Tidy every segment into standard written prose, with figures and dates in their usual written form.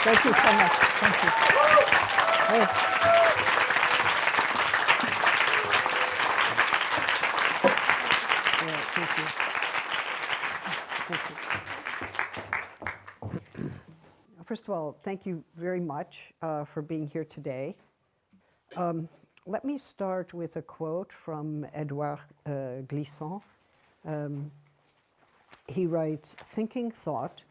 Thank you so much. Thank you. Hey. Yeah, thank you. Thank you. First of all, thank you very much for being here today. Let me start with a quote from Edouard Glissant. He writes, "Thinking thought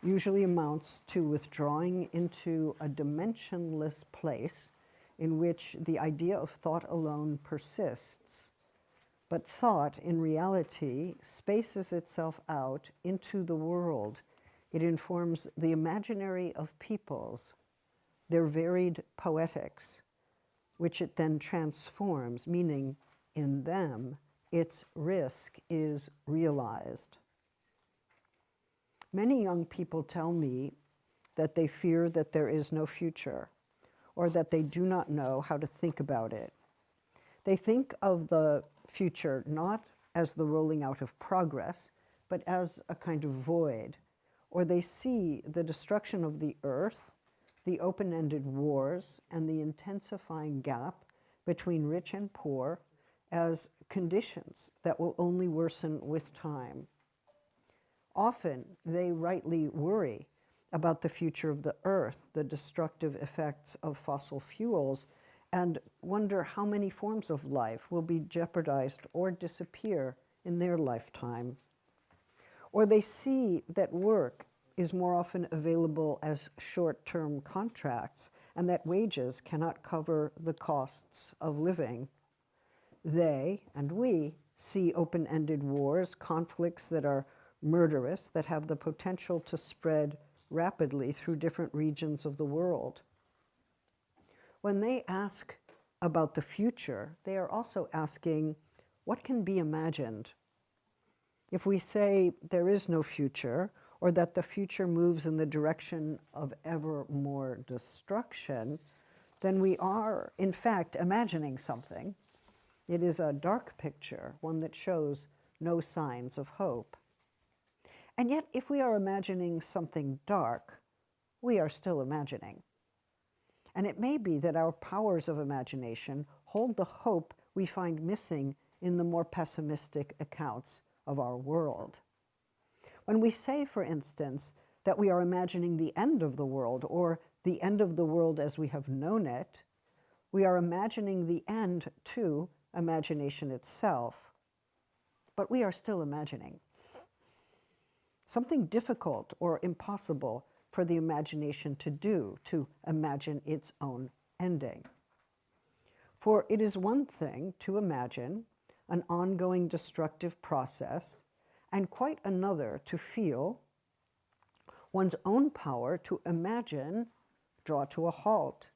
usually amounts to withdrawing into a dimensionless place in which the idea of thought alone persists. But thought, in reality, spaces itself out into the world. It informs the imaginary of peoples, their varied poetics, which it then transforms, meaning in them, its risk is realized." Many young people tell me that they fear that there is no future, or that they do not know how to think about it. They think of the future not as the rolling out of progress, but as a kind of void, or they see the destruction of the earth, the open-ended wars, and the intensifying gap between rich and poor as conditions that will only worsen with time. Often, they rightly worry about the future of the earth, the destructive effects of fossil fuels, and wonder how many forms of life will be jeopardized or disappear in their lifetime. Or they see that work is more often available as short-term contracts and that wages cannot cover the costs of living. They, and we, see open-ended wars, conflicts that are murderous, that have the potential to spread rapidly through different regions of the world. When they ask about the future, they are also asking, what can be imagined? If we say there is no future, or that the future moves in the direction of ever more destruction, then we are, in fact, imagining something. It is a dark picture, one that shows no signs of hope. And yet, if we are imagining something dark, we are still imagining. And it may be that our powers of imagination hold the hope we find missing in the more pessimistic accounts of our world. When we say, for instance, that we are imagining the end of the world, or the end of the world as we have known it, we are imagining the end to imagination itself. But we are still imagining. Something difficult or impossible for the imagination to do, to imagine its own ending. For it is one thing to imagine an ongoing destructive process, and quite another to feel one's own power to imagine draw to a halt,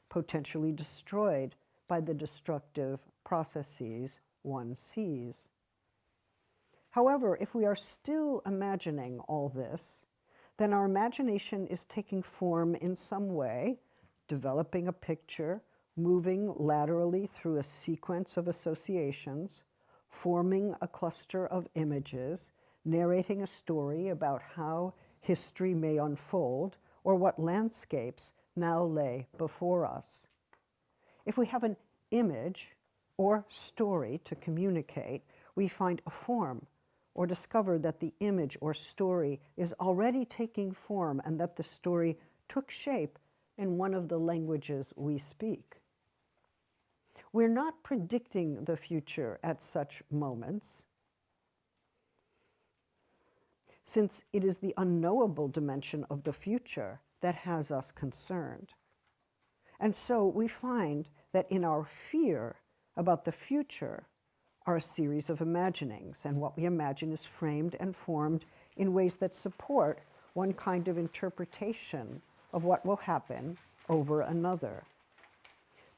potentially destroyed by the destructive processes one sees. However, if we are still imagining all this, then our imagination is taking form in some way, developing a picture, moving laterally through a sequence of associations, forming a cluster of images, narrating a story about how history may unfold, or what landscapes now lay before us. If we have an image or story to communicate, we find a form, or discover that the image or story is already taking form and that the story took shape in one of the languages we speak. We're not predicting the future at such moments, since it is the unknowable dimension of the future that has us concerned. And so we find that in our fear about the future are a series of imaginings, and what we imagine is framed and formed in ways that support one kind of interpretation of what will happen over another.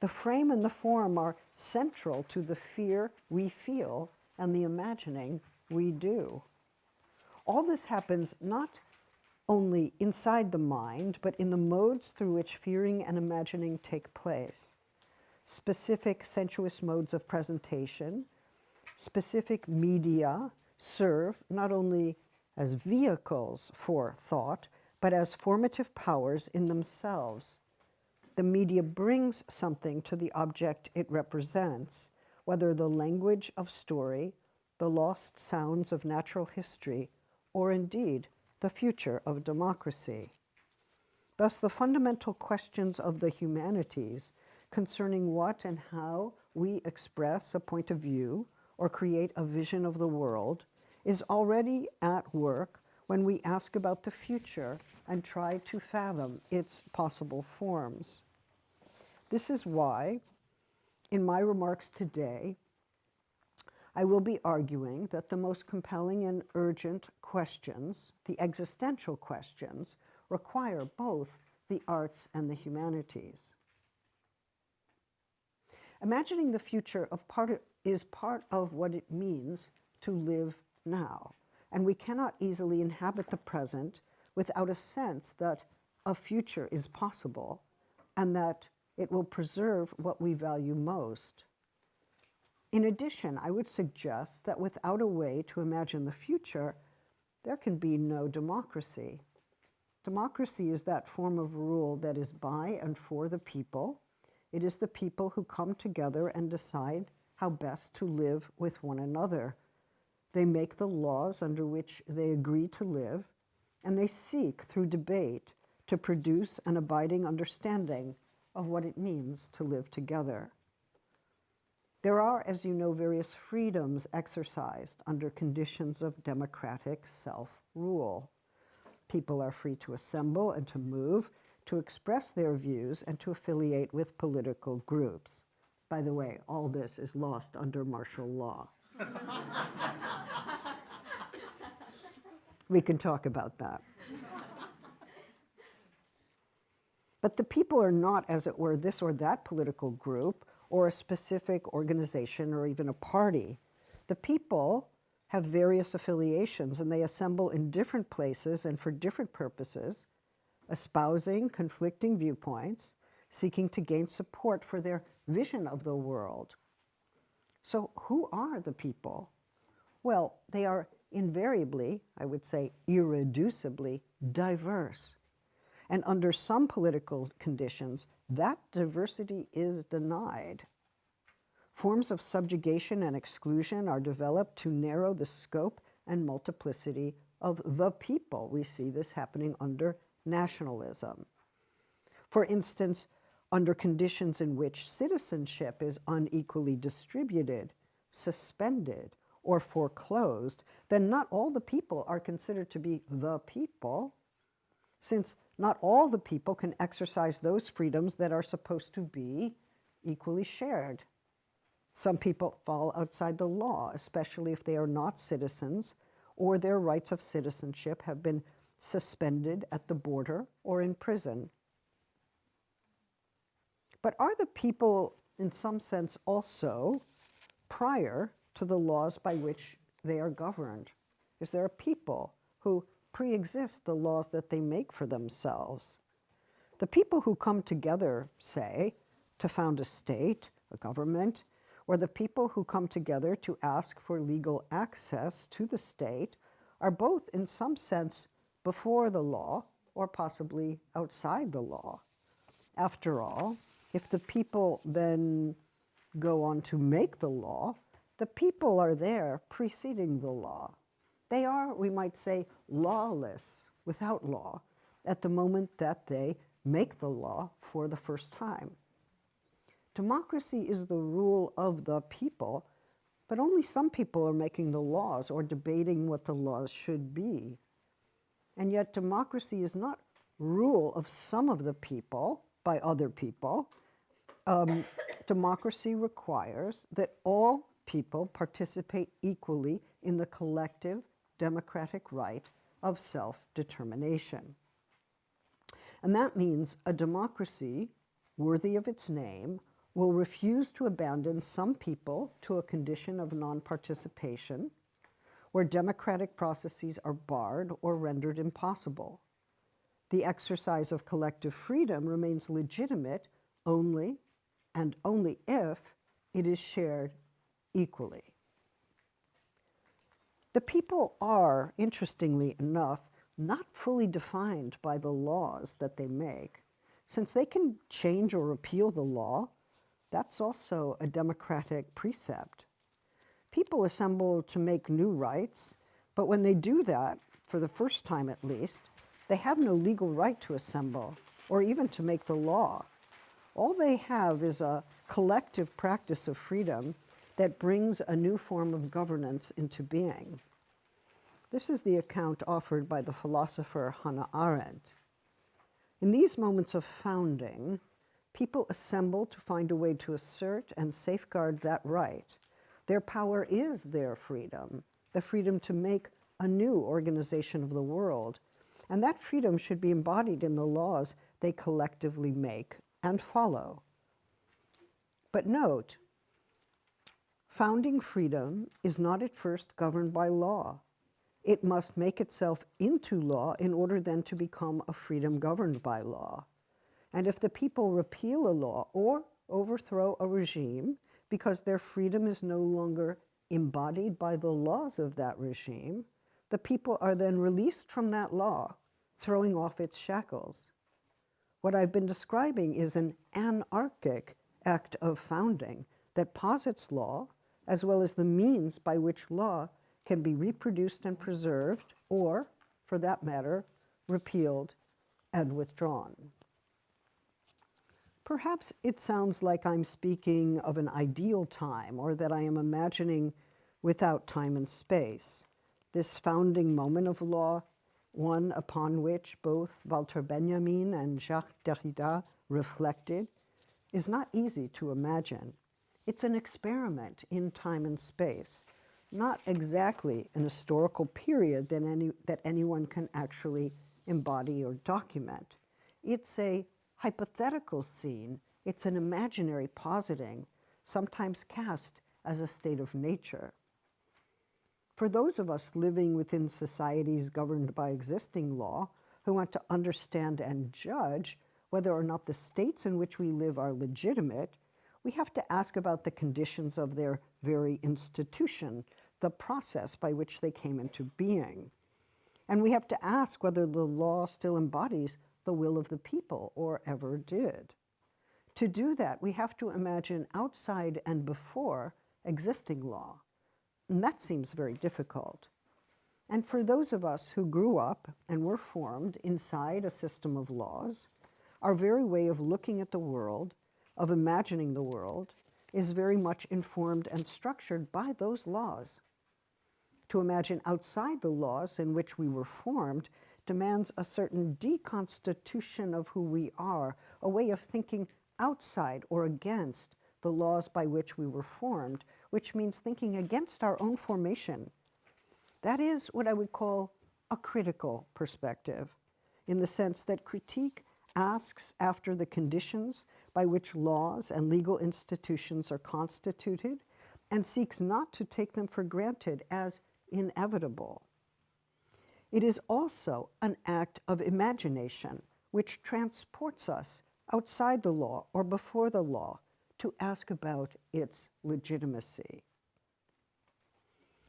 The frame and the form are central to the fear we feel and the imagining we do. All this happens not only inside the mind, but in the modes through which fearing and imagining take place. Specific sensuous modes of presentation, specific media serve not only as vehicles for thought, but as formative powers in themselves. The media brings something to the object it represents, whether the language of story, the lost sounds of natural history, or indeed the future of democracy. Thus, the fundamental questions of the humanities concerning what and how we express a point of view or create a vision of the world is already at work when we ask about the future and try to fathom its possible forms. This is why, in my remarks today, I will be arguing that the most compelling and urgent questions, the existential questions, require both the arts and the humanities. Imagining the future is part of what it means to live now, and we cannot easily inhabit the present without a sense that a future is possible and that it will preserve what we value most. In addition, I would suggest that without a way to imagine the future, there can be no democracy. Democracy is that form of rule that is by and for the people. It is the people who come together and decide how best to live with one another. They make the laws under which they agree to live, and they seek, through debate, to produce an abiding understanding of what it means to live together. There are, as you know, various freedoms exercised under conditions of democratic self-rule. People are free to assemble and to move, to express their views, and to affiliate with political groups. By the way, all this is lost under martial law. We can talk about that. But the people are not, as it were, this or that political group, or a specific organization, or even a party. The people have various affiliations, and they assemble in different places and for different purposes, espousing conflicting viewpoints, seeking to gain support for their vision of the world. So who are the people? Well, they are invariably, I would say irreducibly, diverse. And under some political conditions, that diversity is denied. Forms of subjugation and exclusion are developed to narrow the scope and multiplicity of the people. We see this happening under nationalism. For instance, under conditions in which citizenship is unequally distributed, suspended, or foreclosed, then not all the people are considered to be the people, since not all the people can exercise those freedoms that are supposed to be equally shared. Some people fall outside the law, especially if they are not citizens, or their rights of citizenship have been suspended at the border or in prison. But are the people, in some sense, also prior to the laws by which they are governed? Is there a people who pre-exist the laws that they make for themselves? The people who come together, say, to found a state, a government, or the people who come together to ask for legal access to the state are both, in some sense, before the law or possibly outside the law. After all, if the people then go on to make the law, the people are there preceding the law. They are, we might say, lawless, without law, at the moment that they make the law for the first time. Democracy is the rule of the people, but only some people are making the laws or debating what the laws should be. And yet democracy is not rule of some of the people by other people. Democracy requires that all people participate equally in the collective democratic right of self-determination. And that means a democracy worthy of its name will refuse to abandon some people to a condition of non-participation where democratic processes are barred or rendered impossible. The exercise of collective freedom remains legitimate only and only if it is shared equally. The people are, interestingly enough, not fully defined by the laws that they make. Since they can change or repeal the law, that's also a democratic precept. People assemble to make new rights, but when they do that, for the first time at least, they have no legal right to assemble or even to make the law. All they have is a collective practice of freedom that brings a new form of governance into being. This is the account offered by the philosopher Hannah Arendt. In these moments of founding, people assemble to find a way to assert and safeguard that right. Their power is their freedom, the freedom to make a new organization of the world. And that freedom should be embodied in the laws they collectively make and follow. But note, founding freedom is not at first governed by law. It must make itself into law in order then to become a freedom governed by law. And if the people repeal a law or overthrow a regime because their freedom is no longer embodied by the laws of that regime, the people are then released from that law, throwing off its shackles. What I've been describing is an anarchic act of founding that posits law, as well as the means by which law can be reproduced and preserved, or, for that matter, repealed and withdrawn. Perhaps it sounds like I'm speaking of an ideal time, or that I am imagining without time and space. This founding moment of law, one upon which both Walter Benjamin and Jacques Derrida reflected, is not easy to imagine. It's an experiment in time and space, not exactly an historical period that anyone can actually embody or document. It's a hypothetical scene. It's an imaginary positing, sometimes cast as a state of nature. For those of us living within societies governed by existing law, who want to understand and judge whether or not the states in which we live are legitimate, we have to ask about the conditions of their very institution, the process by which they came into being. And we have to ask whether the law still embodies the will of the people, or ever did. To do that, we have to imagine outside and before existing law. And that seems very difficult. And for those of us who grew up and were formed inside a system of laws, our very way of looking at the world, of imagining the world, is very much informed and structured by those laws. To imagine outside the laws in which we were formed demands a certain deconstitution of who we are, a way of thinking outside or against the laws by which we were formed, which means thinking against our own formation. That is what I would call a critical perspective, in the sense that critique asks after the conditions by which laws and legal institutions are constituted and seeks not to take them for granted as inevitable. It is also an act of imagination which transports us outside the law or before the law to ask about its legitimacy.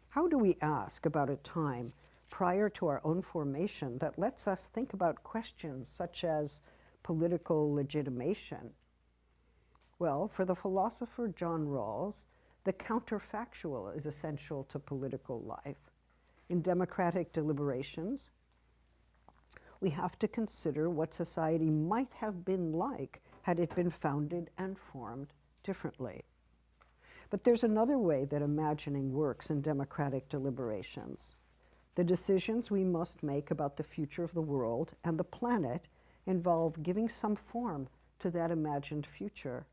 How do we ask about a time prior to our own formation that lets us think about questions such as political legitimation? Well, for the philosopher John Rawls, the counterfactual is essential to political life. In democratic deliberations, we have to consider what society might have been like had it been founded and formed differently. But there's another way that imagining works in democratic deliberations. The decisions we must make about the future of the world and the planet involve giving some form to that imagined future.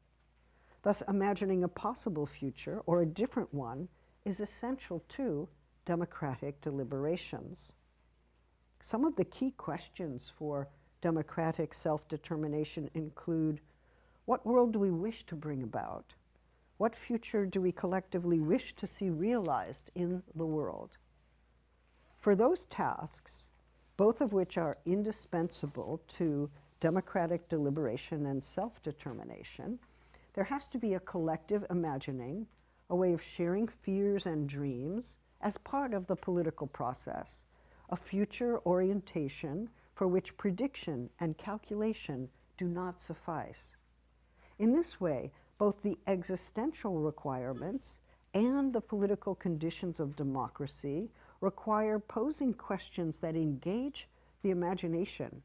Thus, imagining a possible future or a different one is essential to democratic deliberations. Some of the key questions for democratic self-determination include: what world do we wish to bring about? What future do we collectively wish to see realized in the world? For those tasks, both of which are indispensable to democratic deliberation and self-determination, there has to be a collective imagining, a way of sharing fears and dreams as part of the political process, a future orientation for which prediction and calculation do not suffice. In this way, both the existential requirements and the political conditions of democracy require posing questions that engage the imagination.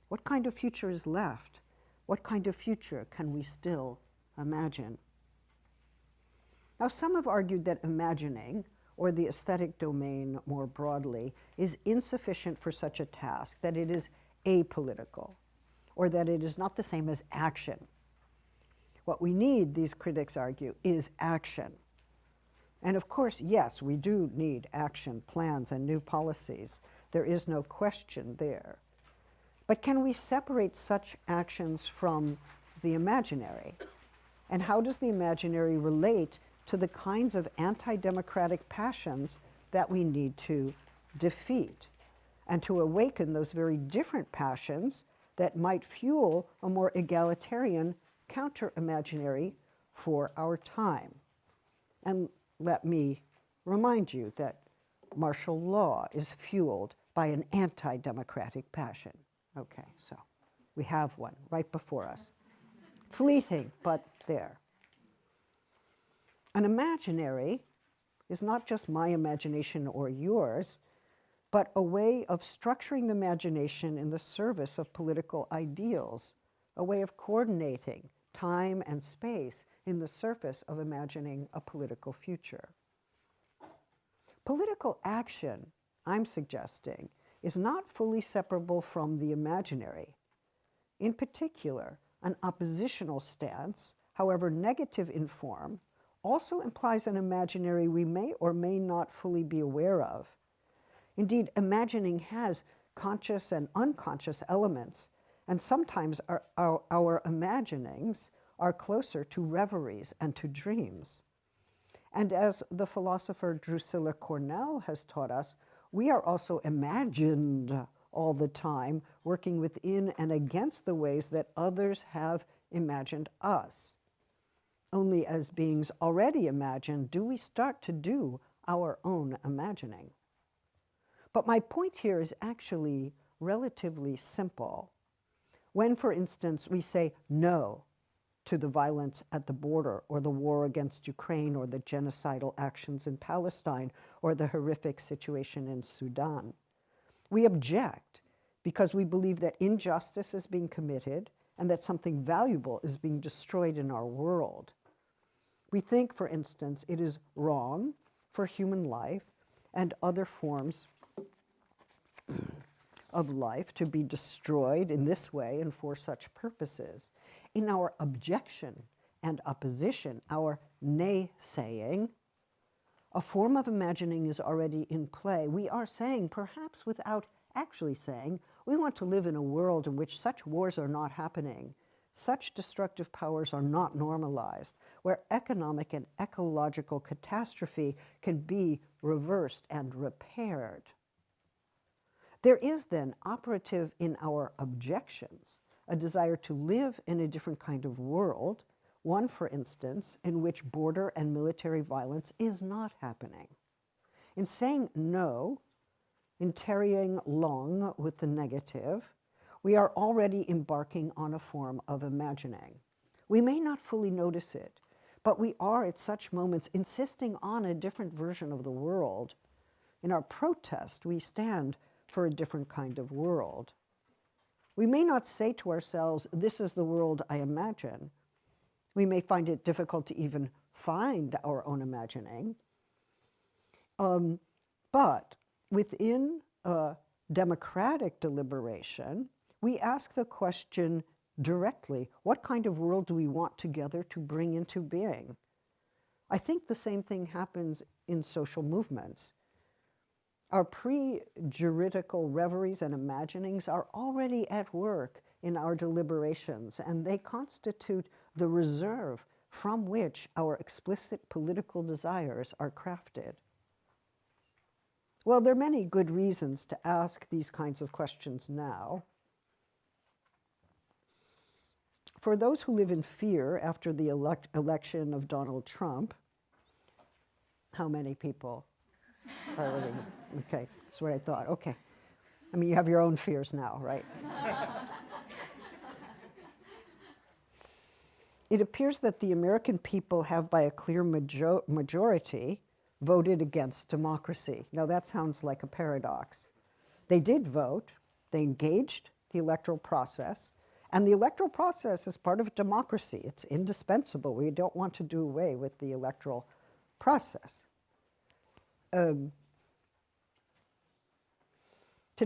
What kind of future is left? What kind of future can we still imagine? Now, some have argued that imagining, or the aesthetic domain more broadly, is insufficient for such a task, that it is apolitical, or that it is not the same as action. What we need, these critics argue, is action. And of course, yes, we do need action plans and new policies. There is no question there. But can we separate such actions from the imaginary? And how does the imaginary relate to the kinds of anti-democratic passions that we need to defeat, and to awaken those very different passions that might fuel a more egalitarian counter-imaginary for our time? And let me remind you that martial law is fueled by an anti-democratic passion. Okay, so we have one right before us. Fleeting, but there. An imaginary is not just my imagination or yours, but a way of structuring the imagination in the service of political ideals, a way of coordinating time and space in the service of imagining a political future. Political action, I'm suggesting, is not fully separable from the imaginary. In particular, an oppositional stance, however negative in form, also implies an imaginary we may or may not fully be aware of. Indeed, imagining has conscious and unconscious elements, and sometimes our imaginings are closer to reveries and to dreams. And as the philosopher Drusilla Cornell has taught us, we are also imagined all the time, working within and against the ways that others have imagined us. Only as beings already imagined do we start to do our own imagining. But my point here is actually relatively simple. When, for instance, we say no to the violence at the border, or the war against Ukraine, or the genocidal actions in Palestine, or the horrific situation in Sudan, we object because we believe that injustice is being committed and that something valuable is being destroyed in our world. We think, for instance, it is wrong for human life and other forms of life to be destroyed in this way and for such purposes. In our objection and opposition, our naysaying, a form of imagining is already in play. We are saying, perhaps without actually saying, we want to live in a world in which such wars are not happening, such destructive powers are not normalized, where economic and ecological catastrophe can be reversed and repaired. There is then operative in our objections a desire to live in a different kind of world, one, for instance, in which border and military violence is not happening. In saying no, in tarrying long with the negative, we are already embarking on a form of imagining. We may not fully notice it, but we are at such moments insisting on a different version of the world. In our protest, we stand for a different kind of world. We may not say to ourselves, this is the world I imagine. We may find it difficult to even find our own imagining. But within democratic deliberation, we ask the question directly, what kind of world do we want together to bring into being? I think the same thing happens in social movements. Our pre-juridical reveries and imaginings are already at work in our deliberations, and they constitute the reserve from which our explicit political desires are crafted. Well, there are many good reasons to ask these kinds of questions now. For those who live in fear after the election of Donald Trump, how many people are living Okay, that's what I thought. Okay. I mean, you have your own fears now, right? It appears that the American people have, by a clear majority, voted against democracy. Now, that sounds like a paradox. They did vote, they engaged the electoral process, and the electoral process is part of democracy. It's indispensable. We don't want to do away with the electoral process. To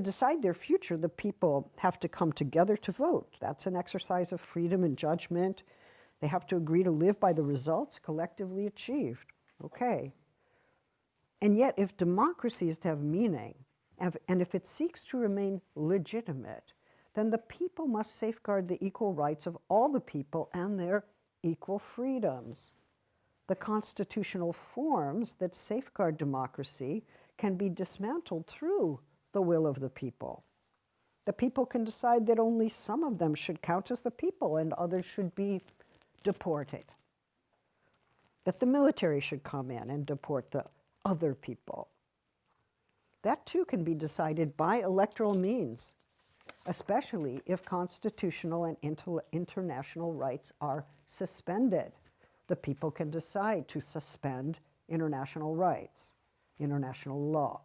decide their future, the people have to come together to vote. That's an exercise of freedom and judgment. They have to agree to live by the results collectively achieved. Okay. And yet, if democracy is to have meaning, and if it seeks to remain legitimate, then the people must safeguard the equal rights of all the people and their equal freedoms. The constitutional forms that safeguard democracy can be dismantled through the will of the people. The people can decide that only some of them should count as the people and others should be deported. That the military should come in and deport the other people. That too can be decided by electoral means, especially if constitutional and international rights are suspended. The people can decide to suspend international rights, international law.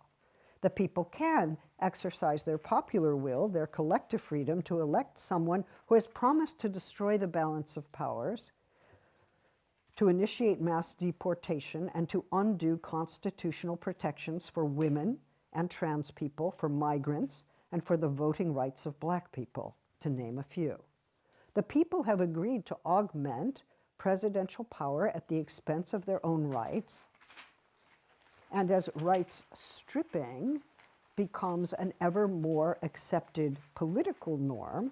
The people can exercise their popular will, their collective freedom, to elect someone who has promised to destroy the balance of powers, to initiate mass deportation, and to undo constitutional protections for women and trans people, for migrants, and for the voting rights of Black people, to name a few. The people have agreed to augment presidential power at the expense of their own rights. And as rights stripping becomes an ever more accepted political norm,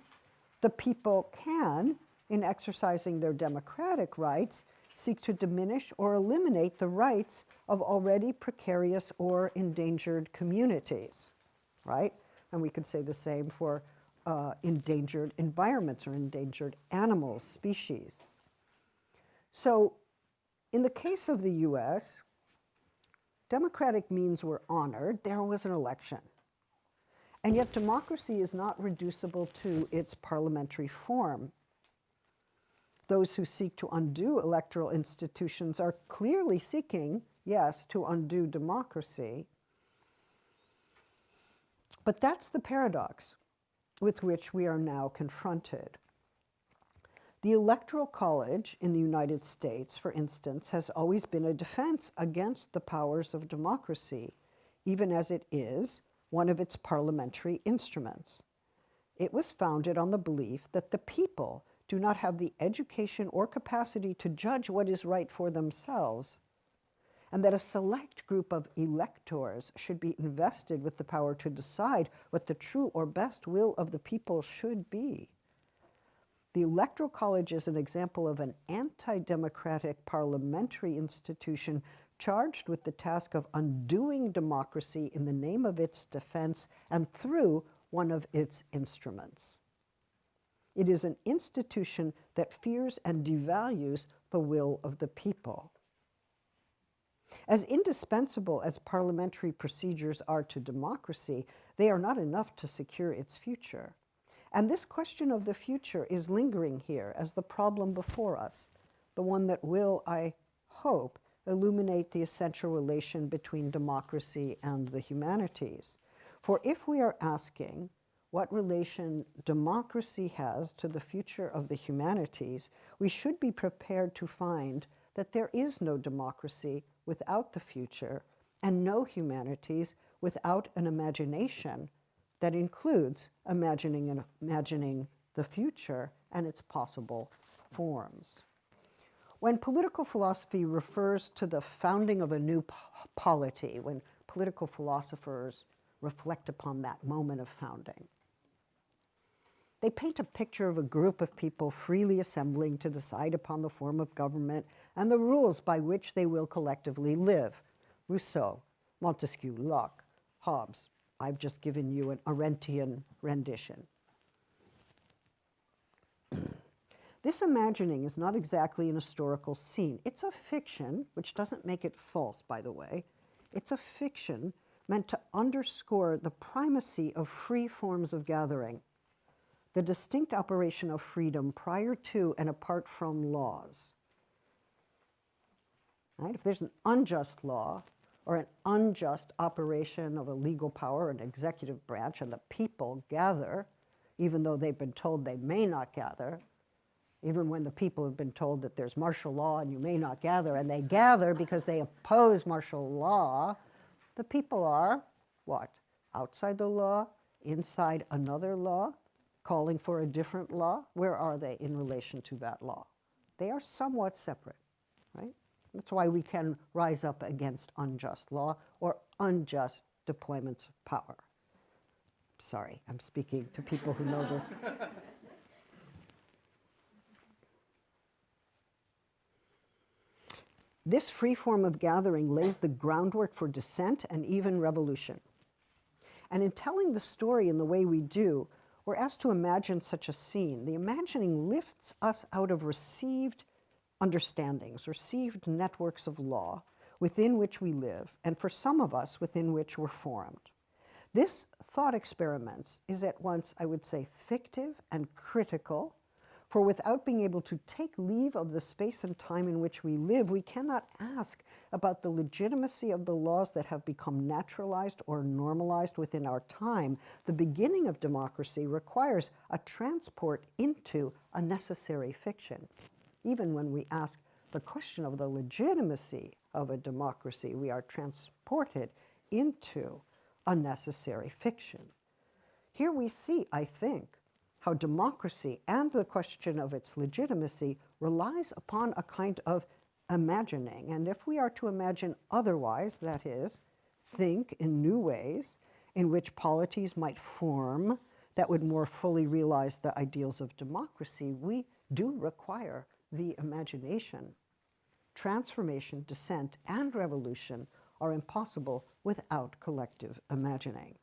the people can, in exercising their democratic rights, seek to diminish or eliminate the rights of already precarious or endangered communities, right? And we could say the same for endangered environments or endangered animals, species. So in the case of the US, democratic means were honored. There was an election. And yet democracy is not reducible to its parliamentary form. Those who seek to undo electoral institutions are clearly seeking, yes, to undo democracy. But that's the paradox with which we are now confronted. The Electoral College in the United States, for instance, has always been a defense against the powers of democracy, even as it is one of its parliamentary instruments. It was founded on the belief that the people do not have the education or capacity to judge what is right for themselves, and that a select group of electors should be invested with the power to decide what the true or best will of the people should be. The Electoral College is an example of an anti-democratic parliamentary institution charged with the task of undoing democracy in the name of its defense and through one of its instruments. It is an institution that fears and devalues the will of the people. As indispensable as parliamentary procedures are to democracy, they are not enough to secure its future. And this question of the future is lingering here as the problem before us, the one that will, I hope, illuminate the essential relation between democracy and the humanities. For if we are asking what relation democracy has to the future of the humanities, we should be prepared to find that there is no democracy without the future and no humanities without an imagination that includes imagining the future and its possible forms. When political philosophy refers to the founding of a new polity, when political philosophers reflect upon that moment of founding, they paint a picture of a group of people freely assembling to decide upon the form of government and the rules by which they will collectively live. Rousseau, Montesquieu, Locke, Hobbes. I've just given you an Arendtian rendition. This imagining is not exactly an historical scene. It's a fiction, which doesn't make it false, by the way. It's a fiction meant to underscore the primacy of free forms of gathering, the distinct operation of freedom prior to and apart from laws. Right? If there's an unjust law or an unjust operation of a legal power, an executive branch, and the people gather, even though they've been told they may not gather, even when the people have been told that there's martial law and you may not gather, and they gather because they oppose martial law, the people are, what? Outside the law, inside another law, calling for a different law. Where are they in relation to that law? They are somewhat separate, right? That's why we can rise up against unjust law or unjust deployments of power. Sorry, I'm speaking to people who know this. This free form of gathering lays the groundwork for dissent and even revolution. And in telling the story in the way we do, we're asked to imagine such a scene. The imagining lifts us out of received understandings, received networks of law within which we live, and for some of us, within which we're formed. This thought experiment is at once, I would say, fictive and critical, for without being able to take leave of the space and time in which we live, we cannot ask about the legitimacy of the laws that have become naturalized or normalized within our time. The beginning of democracy requires a transport into a necessary fiction. Even when we ask the question of the legitimacy of a democracy, we are transported into a necessary fiction. Here we see, I think, how democracy and the question of its legitimacy relies upon a kind of imagining. And if we are to imagine otherwise, that is, think in new ways in which polities might form that would more fully realize the ideals of democracy, we do require the imagination. Transformation, dissent, and revolution are impossible without collective imagining.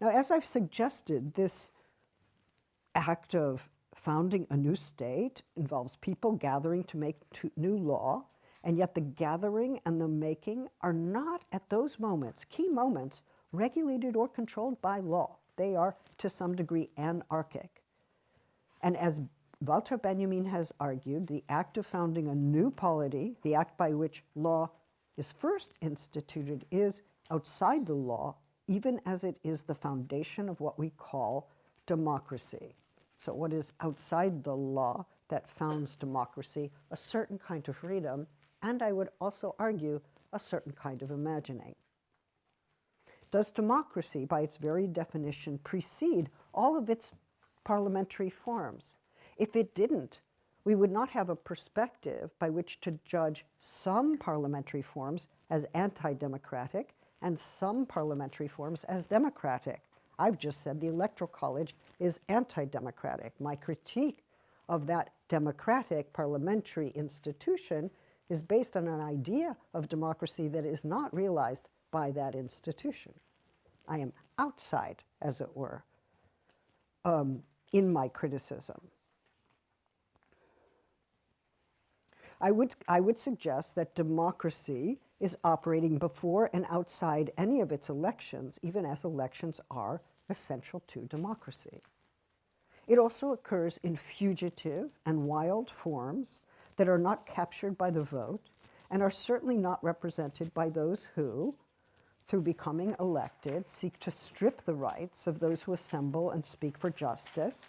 Now, as I've suggested, this act of founding a new state involves people gathering to make new law, and yet the gathering and the making are not at those moments, key moments, regulated or controlled by law. They are, to some degree, anarchic. And as Walter Benjamin has argued, the act of founding a new polity, the act by which law is first instituted, is outside the law, even as it is the foundation of what we call democracy. So what is outside the law that founds democracy? A certain kind of freedom, and I would also argue, a certain kind of imagining. Does democracy, by its very definition, precede all of its parliamentary forms? If it didn't, we would not have a perspective by which to judge some parliamentary forms as anti-democratic and some parliamentary forms as democratic. I've just said the Electoral College is anti-democratic. My critique of that democratic parliamentary institution is based on an idea of democracy that is not realized by that institution. I am outside, as it were, in my criticism. I would suggest that democracy is operating before and outside any of its elections, even as elections are essential to democracy. It also occurs in fugitive and wild forms that are not captured by the vote and are certainly not represented by those who, through becoming elected, seek to strip the rights of those who assemble and speak for justice,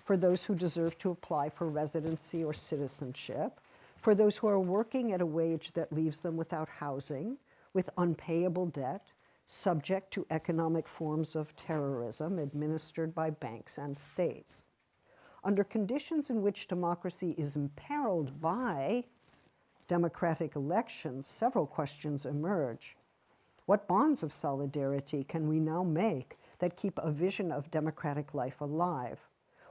for those who deserve to apply for residency or citizenship, for those who are working at a wage that leaves them without housing, with unpayable debt, subject to economic forms of terrorism administered by banks and states. Under conditions in which democracy is imperiled by democratic elections, several questions emerge. What bonds of solidarity can we now make that keep a vision of democratic life alive?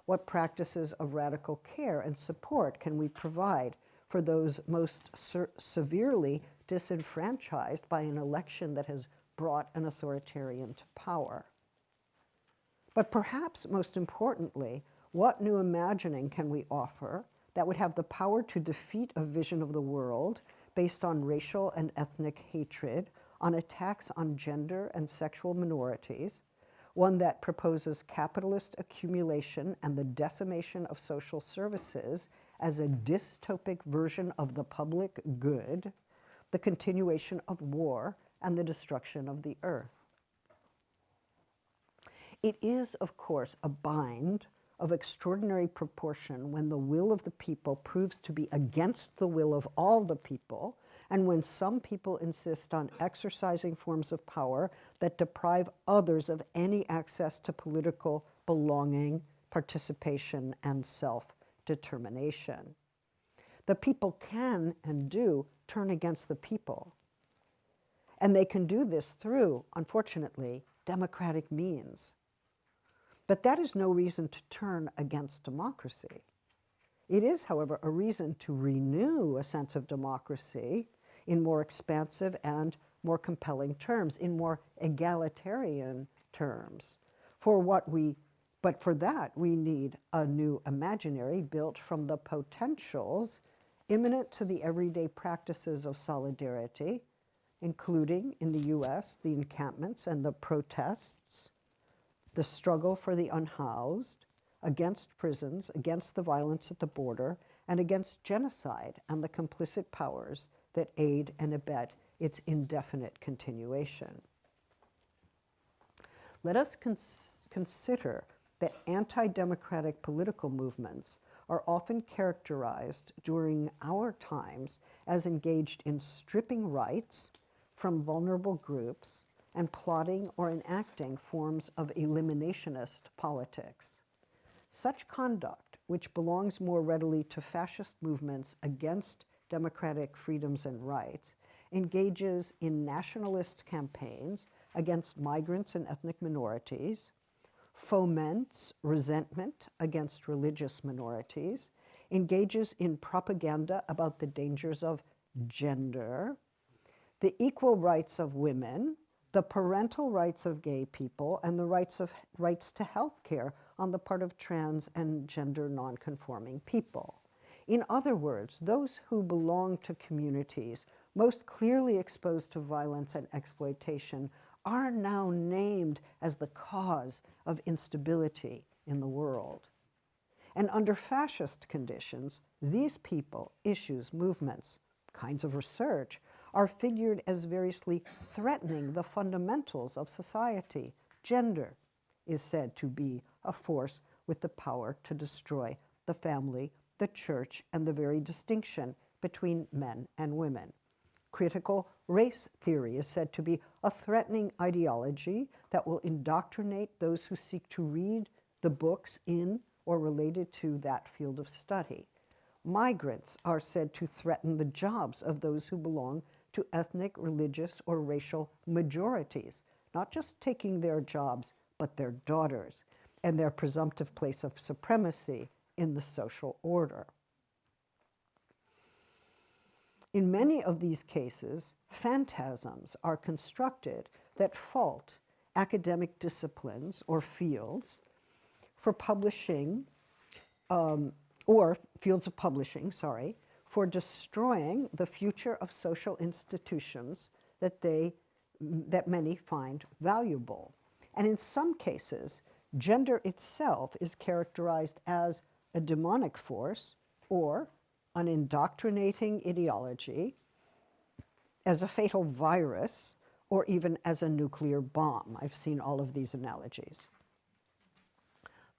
What practices of radical care and support can we provide for those most severely disenfranchised by an election that has brought an authoritarian to power? But perhaps most importantly, what new imagining can we offer that would have the power to defeat a vision of the world based on racial and ethnic hatred, on attacks on gender and sexual minorities, one that proposes capitalist accumulation and the decimation of social services as a dystopic version of the public good, the continuation of war, and the destruction of the earth. It is, of course, a bind of extraordinary proportion when the will of the people proves to be against the will of all the people, and when some people insist on exercising forms of power that deprive others of any access to political belonging, participation, and self-determination. The people can and do turn against the people. And they can do this through, unfortunately, democratic means. But that is no reason to turn against democracy. It is, however, a reason to renew a sense of democracy in more expansive and more compelling terms, in more egalitarian terms. But for that, we need a new imaginary built from the potentials imminent to the everyday practices of solidarity, including, in the US, the encampments and the protests, the struggle for the unhoused, against prisons, against the violence at the border, and against genocide and the complicit powers that aid and abet its indefinite continuation. Let us consider that anti-democratic political movements are often characterized during our times as engaged in stripping rights from vulnerable groups and plotting or enacting forms of eliminationist politics. Such conduct, which belongs more readily to fascist movements against democratic freedoms and rights, engages in nationalist campaigns against migrants and ethnic minorities, foments resentment against religious minorities, engages in propaganda about the dangers of gender, the equal rights of women, the parental rights of gay people, and the rights to health care on the part of trans and gender nonconforming people. In other words, those who belong to communities most clearly exposed to violence and exploitation are now named as the cause of instability in the world. And under fascist conditions, these people, issues, movements, kinds of research, are figured as variously threatening the fundamentals of society. Gender is said to be a force with the power to destroy the family, the church, and the very distinction between men and women. Critical race theory is said to be a threatening ideology that will indoctrinate those who seek to read the books in or related to that field of study. Migrants are said to threaten the jobs of those who belong to ethnic, religious, or racial majorities, not just taking their jobs, but their daughters, and their presumptive place of supremacy in the social order. In many of these cases, phantasms are constructed that fault academic disciplines or fields for publishing, or fields of publishing, for destroying the future of social institutions that many find valuable. And in some cases, gender itself is characterized as a demonic force or an indoctrinating ideology, as a fatal virus, or even as a nuclear bomb. I've seen all of these analogies.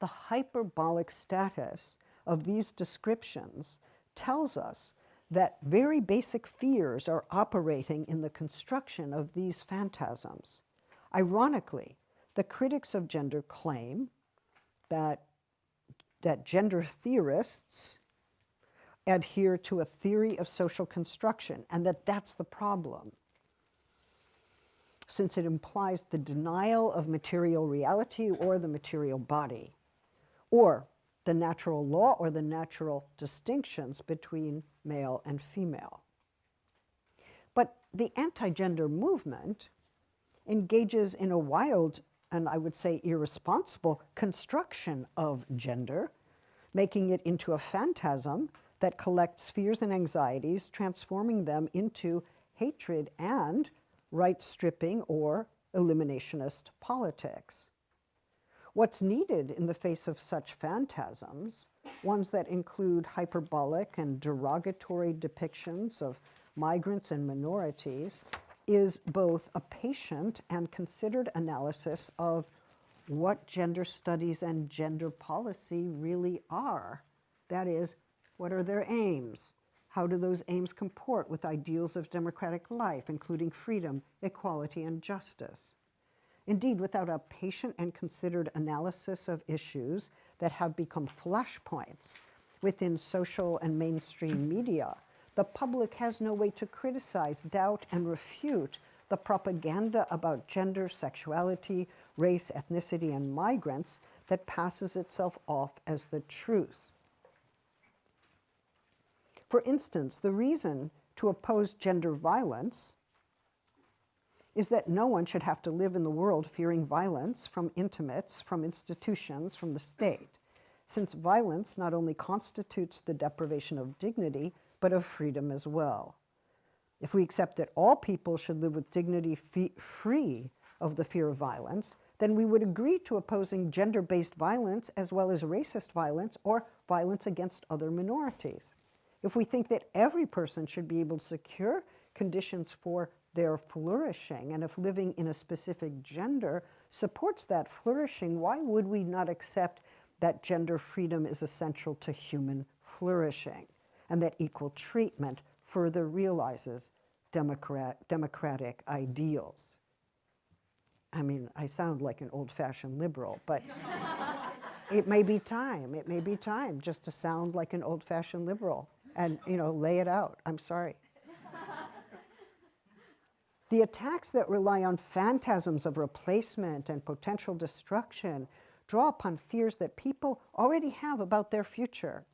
The hyperbolic status of these descriptions tells us that very basic fears are operating in the construction of these phantasms. Ironically, the critics of gender claim that gender theorists adhere to a theory of social construction, and that's the problem, since it implies the denial of material reality or the material body, or the natural law or the natural distinctions between male and female. But the anti-gender movement engages in a wild and I would say irresponsible construction of gender, making it into a phantasm that collects fears and anxieties, transforming them into hatred and right stripping, or eliminationist politics. What's needed in the face of such phantasms, ones that include hyperbolic and derogatory depictions of migrants and minorities, is both a patient and considered analysis of what gender studies and gender policy really are. That is, what are their aims? How do those aims comport with ideals of democratic life, including freedom, equality, and justice? Indeed, without a patient and considered analysis of issues that have become flashpoints within social and mainstream media, the public has no way to criticize, doubt, and refute the propaganda about gender, sexuality, race, ethnicity, and migrants that passes itself off as the truth. For instance, the reason to oppose gender violence is that no one should have to live in the world fearing violence from intimates, from institutions, from the state, since violence not only constitutes the deprivation of dignity, but of freedom as well. If we accept that all people should live with dignity free of the fear of violence, then we would agree to opposing gender-based violence as well as racist violence or violence against other minorities. If we think that every person should be able to secure conditions for their flourishing, and if living in a specific gender supports that flourishing, why would we not accept that gender freedom is essential to human flourishing, and that equal treatment further realizes democratic ideals? I mean, I sound like an old-fashioned liberal, but it may be time just to sound like an old-fashioned liberal and, lay it out. I'm sorry. The attacks that rely on phantasms of replacement and potential destruction draw upon fears that people already have about their future.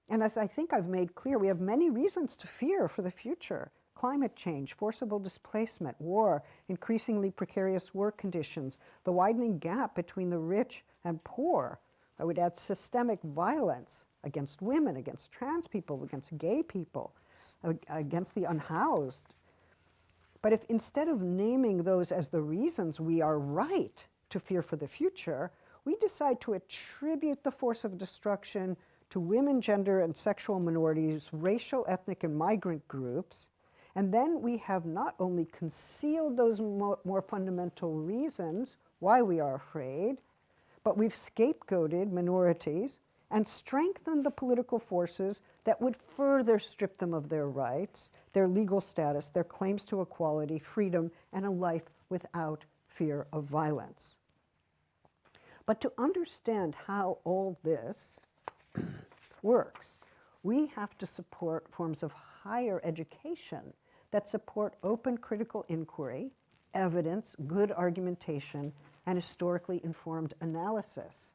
And as I think I've made clear, we have many reasons to fear for the future: climate change, forcible displacement, war, increasingly precarious work conditions, the widening gap between the rich and poor. I would add systemic violence against women, against trans people, against gay people, against the unhoused. But if instead of naming those as the reasons we are right to fear for the future, we decide to attribute the force of destruction to women, gender, and sexual minorities, racial, ethnic, and migrant groups, and then we have not only concealed those more fundamental reasons why we are afraid, but we've scapegoated minorities and strengthened the political forces that would further strip them of their rights, their legal status, their claims to equality, freedom, and a life without fear of violence. But to understand how all this works, we have to support forms of higher education that support open critical inquiry, evidence, good argumentation, and historically informed analysis.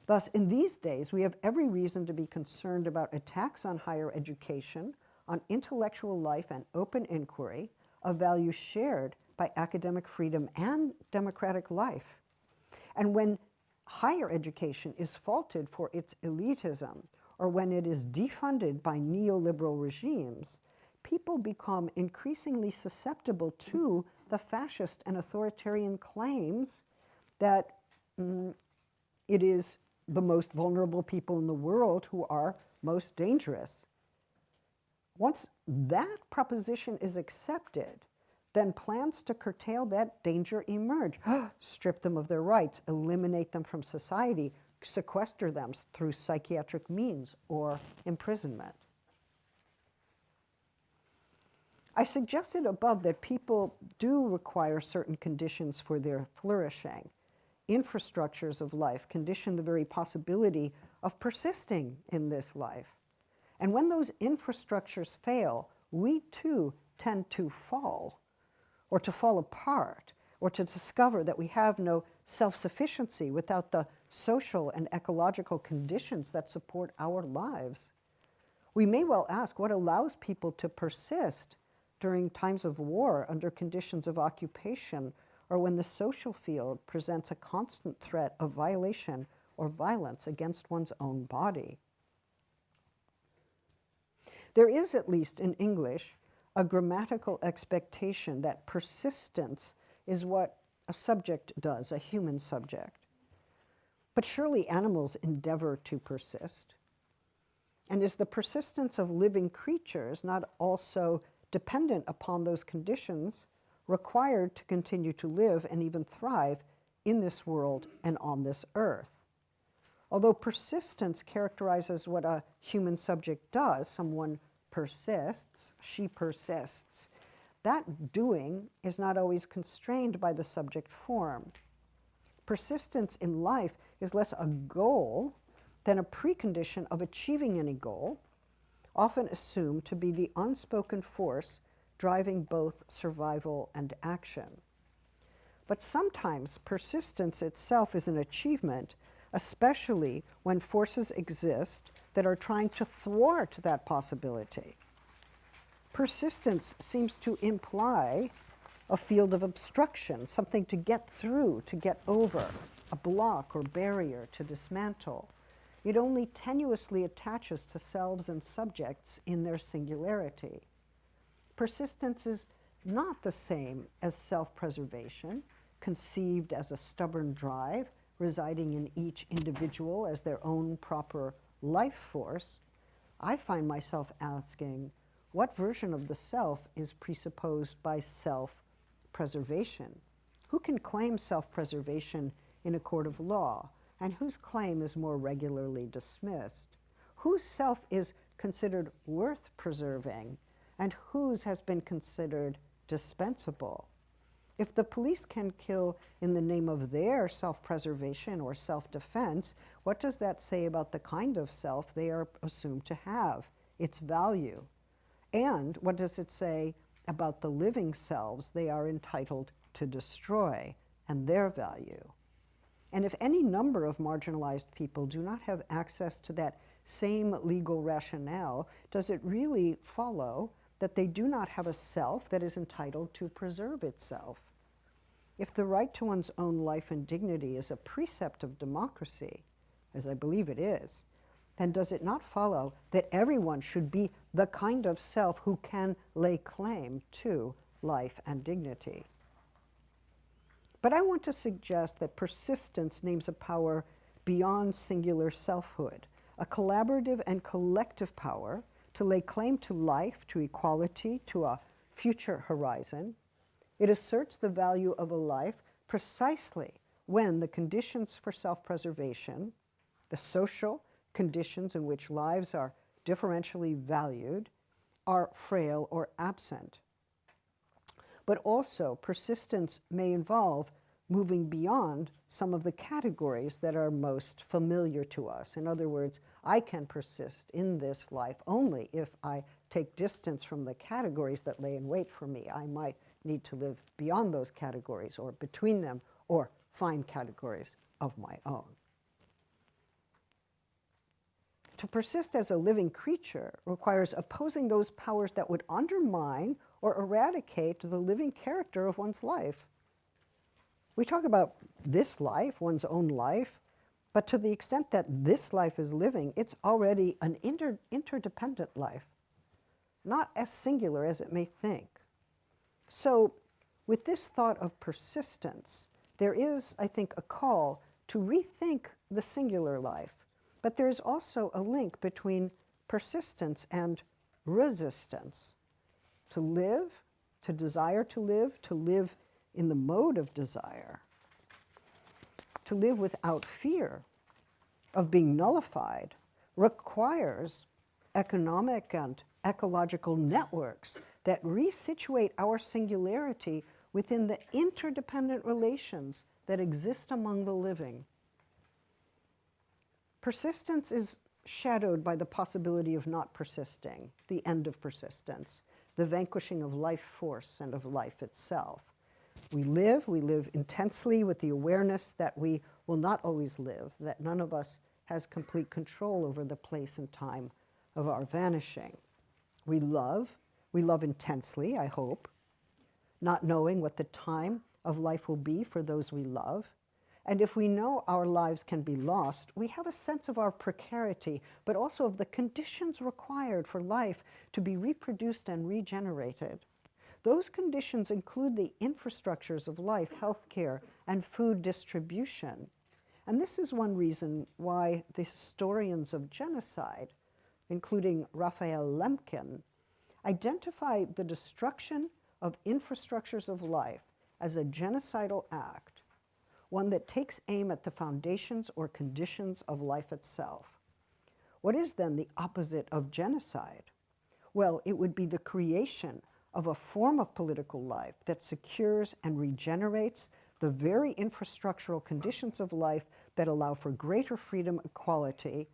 Thus, in these days, we have every reason to be concerned about attacks on higher education, on intellectual life and open inquiry, a value shared by academic freedom and democratic life. And when higher education is faulted for its elitism, or when it is defunded by neoliberal regimes, people become increasingly susceptible to the fascist and authoritarian claims that it is the most vulnerable people in the world who are most dangerous. Once that proposition is accepted, then plans to curtail that danger emerge. Strip them of their rights, eliminate them from society, sequester them through psychiatric means or imprisonment. I suggested above that people do require certain conditions for their flourishing. Infrastructures of life condition the very possibility of persisting in this life. And when those infrastructures fail, we too tend to fall, or to fall apart, or to discover that we have no self-sufficiency without the social and ecological conditions that support our lives. We may well ask what allows people to persist during times of war, under conditions of occupation, or when the social field presents a constant threat of violation or violence against one's own body. There is, at least in English, a grammatical expectation that persistence is what a subject does, a human subject. But surely animals endeavor to persist. And is the persistence of living creatures not also dependent upon those conditions required to continue to live and even thrive in this world and on this earth? Although persistence characterizes what a human subject does, someone persists, she persists, that doing is not always constrained by the subject form. Persistence in life is less a goal than a precondition of achieving any goal, often assumed to be the unspoken force driving both survival and action. But sometimes persistence itself is an achievement, especially when forces exist that are trying to thwart that possibility. Persistence seems to imply a field of obstruction, something to get through, to get over, a block or barrier to dismantle. It only tenuously attaches to selves and subjects in their singularity. Persistence is not the same as self-preservation, conceived as a stubborn drive residing in each individual as their own proper life force. I find myself asking, what version of the self is presupposed by self-preservation? Who can claim self-preservation in a court of law, and whose claim is more regularly dismissed? Whose self is considered worth preserving, and whose has been considered dispensable? If the police can kill in the name of their self-preservation or self-defense, what does that say about the kind of self they are assumed to have, its value? And what does it say about the living selves they are entitled to destroy and their value? And if any number of marginalized people do not have access to that same legal rationale, does it really follow that they do not have a self that is entitled to preserve itself? If the right to one's own life and dignity is a precept of democracy, as I believe it is, then does it not follow that everyone should be the kind of self who can lay claim to life and dignity? But I want to suggest that persistence names a power beyond singular selfhood, a collaborative and collective power to lay claim to life, to equality, to a future horizon. It asserts the value of a life precisely when the conditions for self-preservation, the social conditions in which lives are differentially valued, are frail or absent. But also, persistence may involve moving beyond some of the categories that are most familiar to us. In other words, I can persist in this life only if I take distance from the categories that lay in wait for me. I might need to live beyond those categories or between them or find categories of my own. To persist as a living creature requires opposing those powers that would undermine or eradicate the living character of one's life. We talk about this life, one's own life, but to the extent that this life is living, it's already an interdependent life, not as singular as it may think. So with this thought of persistence, there is, I think, a call to rethink the singular life. But there is also a link between persistence and resistance. To live, to desire to live in the mode of desire, to live without fear of being nullified, requires economic and ecological networks that resituate our singularity within the interdependent relations that exist among the living. Persistence is shadowed by the possibility of not persisting, the end of persistence, the vanquishing of life force and of life itself. We live intensely with the awareness that we will not always live, that none of us has complete control over the place and time of our vanishing. We love intensely, I hope, not knowing what the time of life will be for those we love, And if we know our lives can be lost, we have a sense of our precarity, but also of the conditions required for life to be reproduced and regenerated. Those conditions include the infrastructures of life, healthcare, and food distribution. And this is one reason why the historians of genocide, including Raphael Lemkin, identify the destruction of infrastructures of life as a genocidal act, one that takes aim at the foundations or conditions of life itself. What is then the opposite of genocide? Well, it would be the creation of a form of political life that secures and regenerates the very infrastructural conditions of life that allow for greater freedom and equality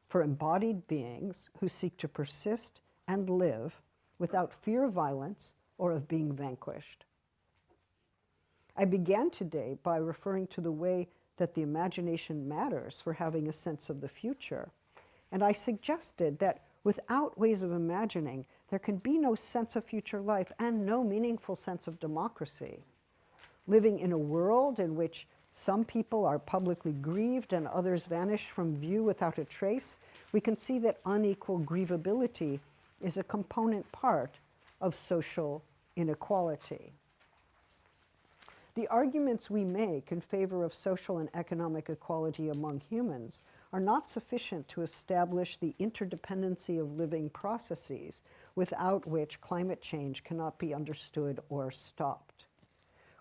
for embodied beings who seek to persist and live without fear of violence or of being vanquished. I began today by referring to the way that the imagination matters for having a sense of the future. And I suggested that without ways of imagining, there can be no sense of future life and no meaningful sense of democracy. Living in a world in which some people are publicly grieved and others vanish from view without a trace, we can see that unequal grievability is a component part of social inequality. The arguments we make in favor of social and economic equality among humans are not sufficient to establish the interdependency of living processes without which climate change cannot be understood or stopped.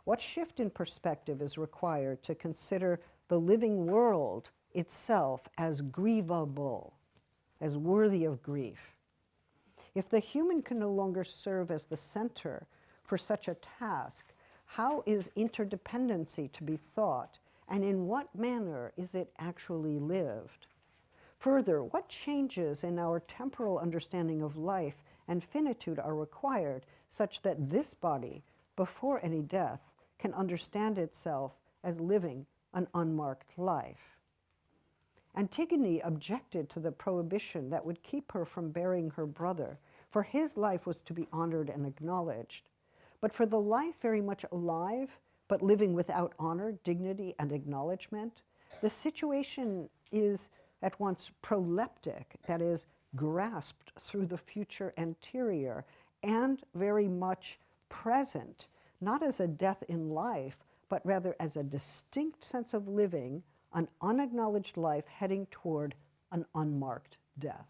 What shift in perspective is required to consider the living world itself as grievable, as worthy of grief? If the human can no longer serve as the center for such a task, how is interdependency to be thought, and in what manner is it actually lived? Further, what changes in our temporal understanding of life and finitude are required such that this body, before any death, can understand itself as living an unmarked life? Antigone objected to the prohibition that would keep her from burying her brother, for his life was to be honored and acknowledged. But for the life very much alive, but living without honor, dignity, and acknowledgement, the situation is at once proleptic, that is, grasped through the future anterior, and very much present, not as a death in life, but rather as a distinct sense of living, an unacknowledged life heading toward an unmarked death.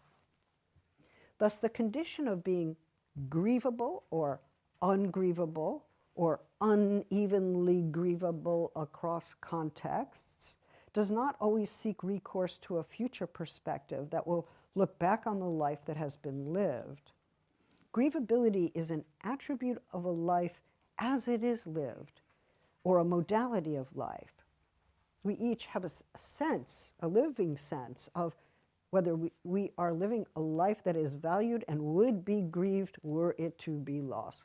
Thus, the condition of being grievable or ungrievable or unevenly grievable across contexts does not always seek recourse to a future perspective that will look back on the life that has been lived. Grievability is an attribute of a life as it is lived, or a modality of life. We each have a sense, a living sense of whether we are living a life that is valued and would be grieved were it to be lost.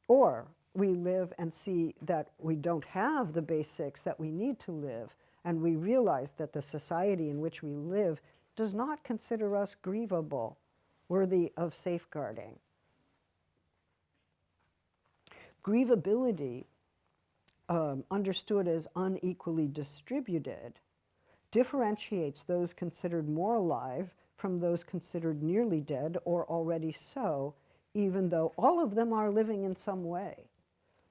Or we live and see that we don't have the basics that we need to live, and we realize that the society in which we live does not consider us grievable, worthy of safeguarding. Grievability, understood as unequally distributed, differentiates those considered more alive from those considered nearly dead or already so, even though all of them are living in some way.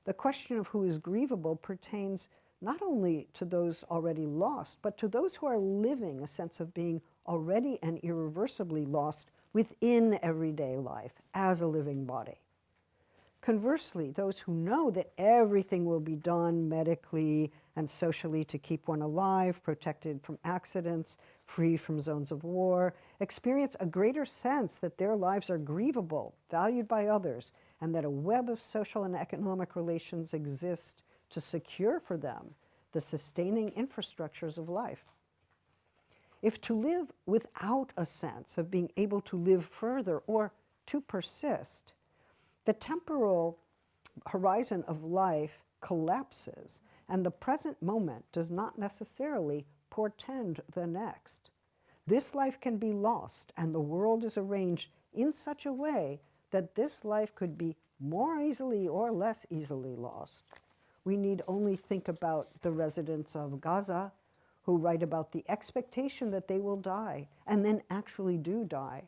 The question of who is grievable pertains not only to those already lost, but to those who are living a sense of being already and irreversibly lost within everyday life as a living body. Conversely, those who know that everything will be done medically and socially to keep one alive, protected from accidents, free from zones of war, experience a greater sense that their lives are grievable, valued by others, and that a web of social and economic relations exist to secure for them the sustaining infrastructures of life. If to live without a sense of being able to live further or to persist, the temporal horizon of life collapses, and the present moment does not necessarily portend the next. This life can be lost, and the world is arranged in such a way that this life could be more easily or less easily lost. We need only think about the residents of Gaza who write about the expectation that they will die and then actually do die.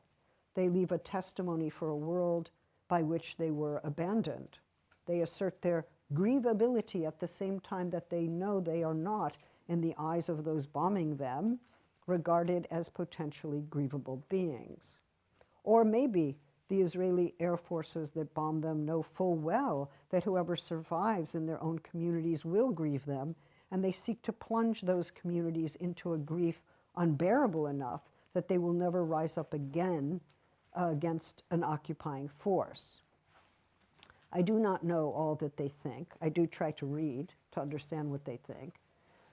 They leave a testimony for a world by which they were abandoned. They assert their grievability at the same time that they know they are not, in the eyes of those bombing them, regarded as potentially grievable beings. Or maybe the Israeli air forces that bomb them know full well that whoever survives in their own communities will grieve them, and they seek to plunge those communities into a grief unbearable enough that they will never rise up again against an occupying force. I do not know all that they think. I do try to read to understand what they think.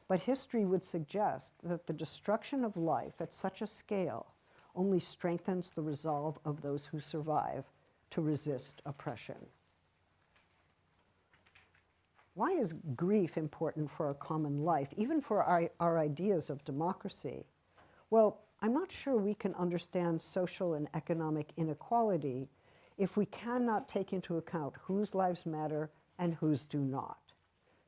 But history would suggest that the destruction of life at such a scale only strengthens the resolve of those who survive to resist oppression. Why is grief important for our common life, even for our ideas of democracy? Well, I'm not sure we can understand social and economic inequality if we cannot take into account whose lives matter and whose do not.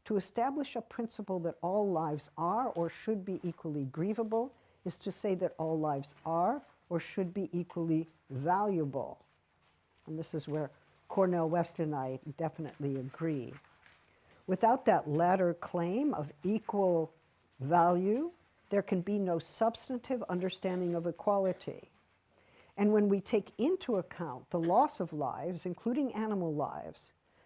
To establish a principle that all lives are or should be equally grievable is to say that all lives are or should be equally valuable. And this is where Cornel West and I definitely agree. Without that latter claim of equal value, there can be no substantive understanding of equality. And when we take into account the loss of lives, including animal lives,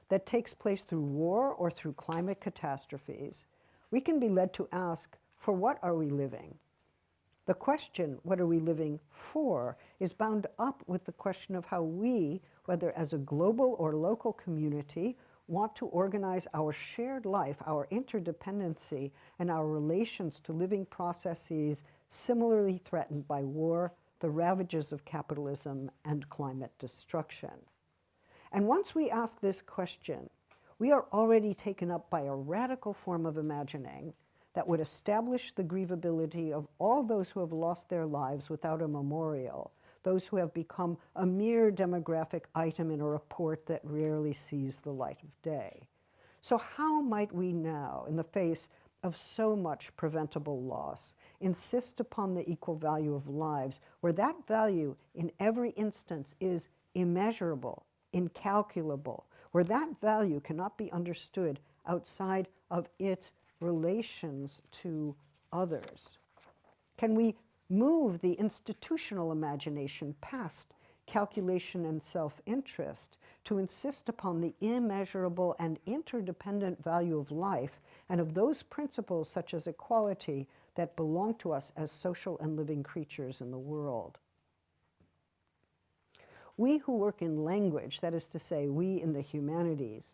that takes place through war or through climate catastrophes, we can be led to ask, for what are we living? The question, what are we living for, is bound up with the question of how we, whether as a global or local community, want to organize our shared life, our interdependency, and our relations to living processes similarly threatened by war, the ravages of capitalism, and climate destruction. And once we ask this question, we are already taken up by a radical form of imagining that would establish the grievability of all those who have lost their lives without a memorial, those who have become a mere demographic item in a report that rarely sees the light of day. So how might we now, in the face of so much preventable loss, insist upon the equal value of lives, where that value in every instance is immeasurable, incalculable, where that value cannot be understood outside of its relations to others? Can we move the institutional imagination past calculation and self-interest to insist upon the immeasurable and interdependent value of life and of those principles such as equality that belong to us as social and living creatures in the world? We who work in language, that is to say, we in the humanities,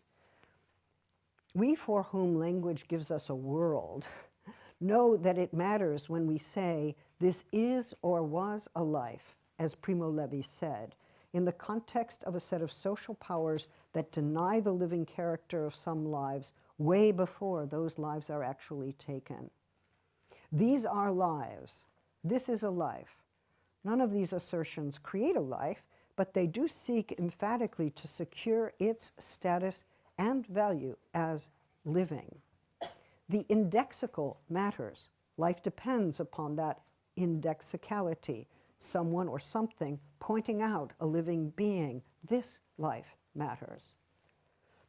we for whom language gives us a world, know that it matters when we say, this is or was a life, as Primo Levi said, in the context of a set of social powers that deny the living character of some lives way before those lives are actually taken. These are lives. This is a life. None of these assertions create a life, but they do seek emphatically to secure its status and value as living. The indexical matters. Life depends upon that indexicality, someone or something pointing out a living being. This life matters.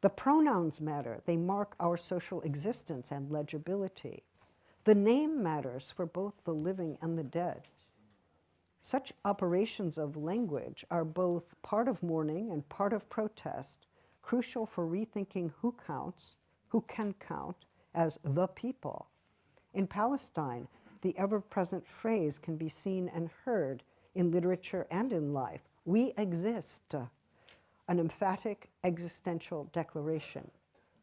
The pronouns matter. They mark our social existence and legibility. The name matters for both the living and the dead. Such operations of language are both part of mourning and part of protest, crucial for rethinking who counts, who can count as the people. In Palestine, the ever-present phrase can be seen and heard in literature and in life. We exist, an emphatic existential declaration.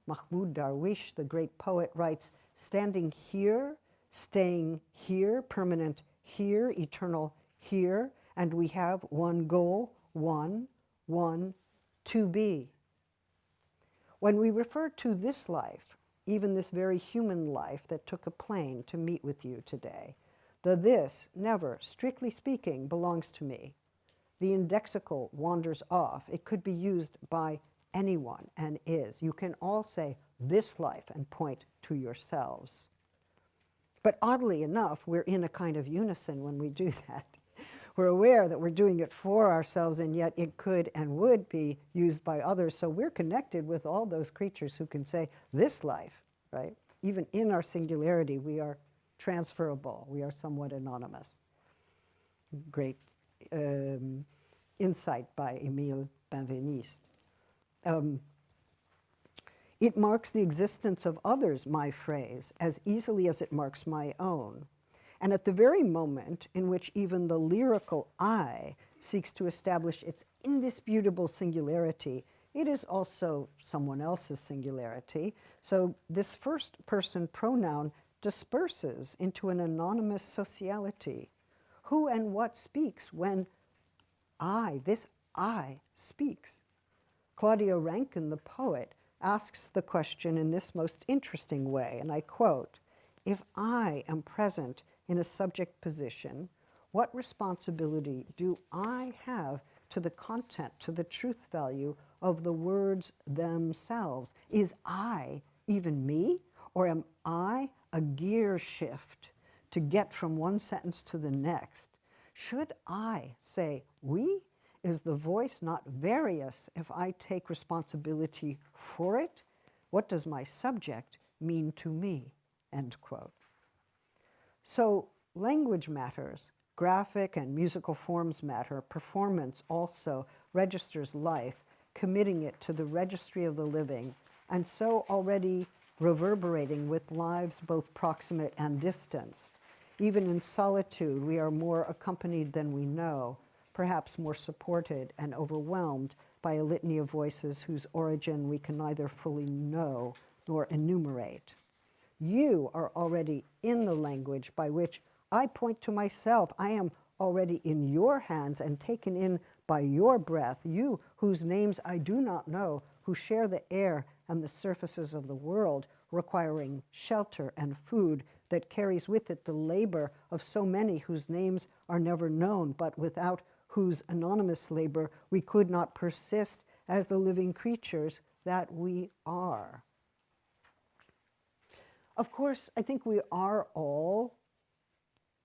Mahmoud Darwish, the great poet, writes, standing here, staying here, permanent here, eternal here, and we have one goal, one, to be. When we refer to this life, even this very human life that took a plane to meet with you today, the this never, strictly speaking, belongs to me. The indexical wanders off. It could be used by anyone and is. You can all say this life and point to yourselves. But oddly enough, we're in a kind of unison when we do that. We're aware that we're doing it for ourselves, and yet it could and would be used by others. So we're connected with all those creatures who can say, this life, right? Even in our singularity, we are transferable. We are somewhat anonymous. Great insight by Émile Benveniste. It marks the existence of others, my phrase, as easily as it marks my own. And at the very moment in which even the lyrical I seeks to establish its indisputable singularity, it is also someone else's singularity. So this first person pronoun disperses into an anonymous sociality. Who and what speaks when this I speaks? Claudia Rankine, the poet, asks the question in this most interesting way, and I quote, "If I am present in a subject position, what responsibility do I have to the content, to the truth value of the words themselves? Is I even me, or am I a gear shift to get from one sentence to the next? Should I say we? Is the voice not various if I take responsibility for it? What does my subject mean to me?" End quote. So language matters, graphic and musical forms matter, performance also registers life, committing it to the registry of the living, and so already reverberating with lives both proximate and distanced. Even in solitude, we are more accompanied than we know, perhaps more supported and overwhelmed by a litany of voices whose origin we can neither fully know nor enumerate. You are already in the language by which I point to myself. I am already in your hands and taken in by your breath, you whose names I do not know, who share the air and the surfaces of the world, requiring shelter and food that carries with it the labor of so many whose names are never known, but without whose anonymous labor we could not persist as the living creatures that we are. Of course, I think we are all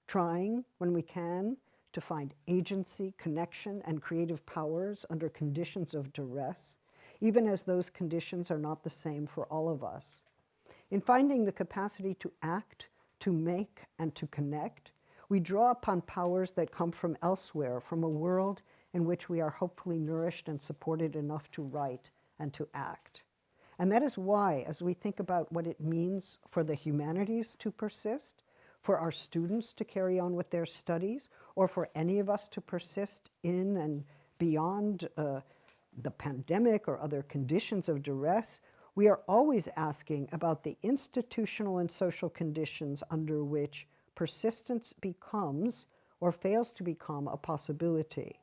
trying, when we can, to find agency, connection, and creative powers under conditions of duress, even as those conditions are not the same for all of us. In finding the capacity to act, to make, and to connect, we draw upon powers that come from elsewhere, from a world in which we are hopefully nourished and supported enough to write and to act. And that is why, as we think about what it means for the humanities to persist, for our students to carry on with their studies, or for any of us to persist in and beyond the pandemic or other conditions of duress, we are always asking about the institutional and social conditions under which persistence becomes or fails to become a possibility.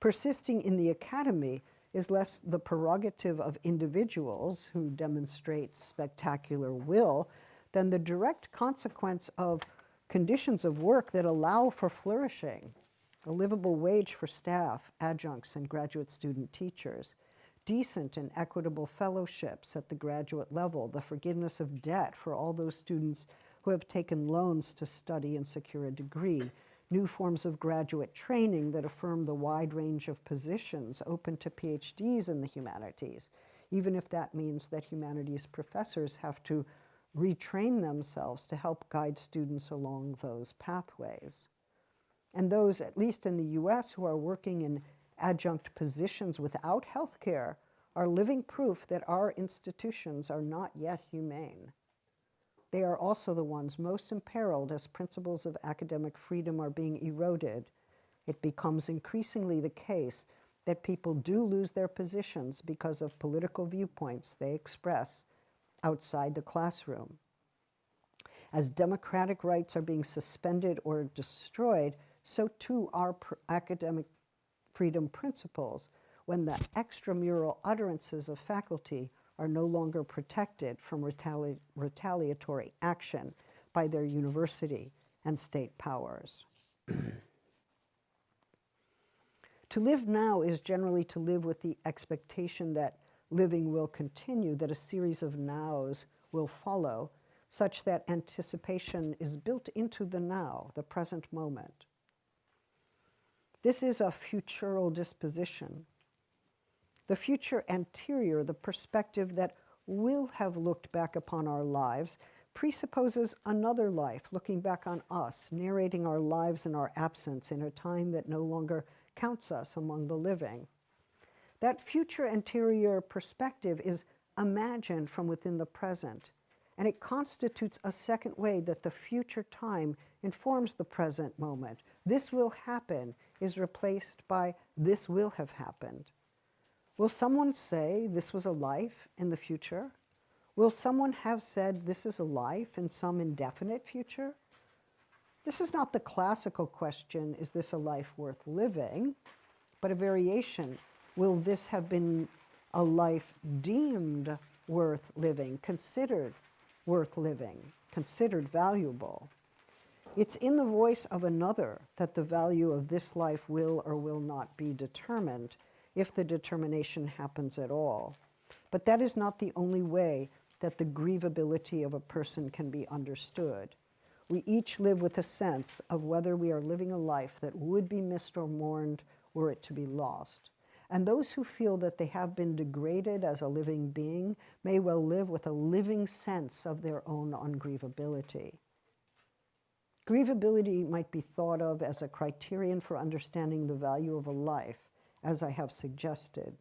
Persisting in the academy is less the prerogative of individuals who demonstrate spectacular will than the direct consequence of conditions of work that allow for flourishing, a livable wage for staff, adjuncts, and graduate student teachers, decent and equitable fellowships at the graduate level, the forgiveness of debt for all those students who have taken loans to study and secure a degree, new forms of graduate training that affirm the wide range of positions open to PhDs in the humanities, even if that means that humanities professors have to retrain themselves to help guide students along those pathways. And those, at least in the US, who are working in adjunct positions without health care are living proof that our institutions are not yet humane. They are also the ones most imperiled as principles of academic freedom are being eroded. It becomes increasingly the case that people do lose their positions because of political viewpoints they express outside the classroom. As democratic rights are being suspended or destroyed, so too are academic freedom principles when the extramural utterances of faculty are no longer protected from retaliatory action by their university and state powers. To live now is generally to live with the expectation that living will continue, that a series of nows will follow, such that anticipation is built into the now, the present moment. This is a futural disposition. The future anterior, the perspective that will have looked back upon our lives, presupposes another life looking back on us, narrating our lives and our absence in a time that no longer counts us among the living. That future anterior perspective is imagined from within the present, and it constitutes a second way that the future time informs the present moment. This will happen is replaced by this will have happened. Will someone say this was a life in the future? Will someone have said this is a life in some indefinite future? This is not the classical question, is this a life worth living, but a variation. Will this have been a life deemed worth living, considered worth living, considered valuable? It's in the voice of another that the value of this life will or will not be determined, if the determination happens at all. But that is not the only way that the grievability of a person can be understood. We each live with a sense of whether we are living a life that would be missed or mourned were it to be lost. And those who feel that they have been degraded as a living being may well live with a living sense of their own ungrievability. Grievability might be thought of as a criterion for understanding the value of a life, as I have suggested.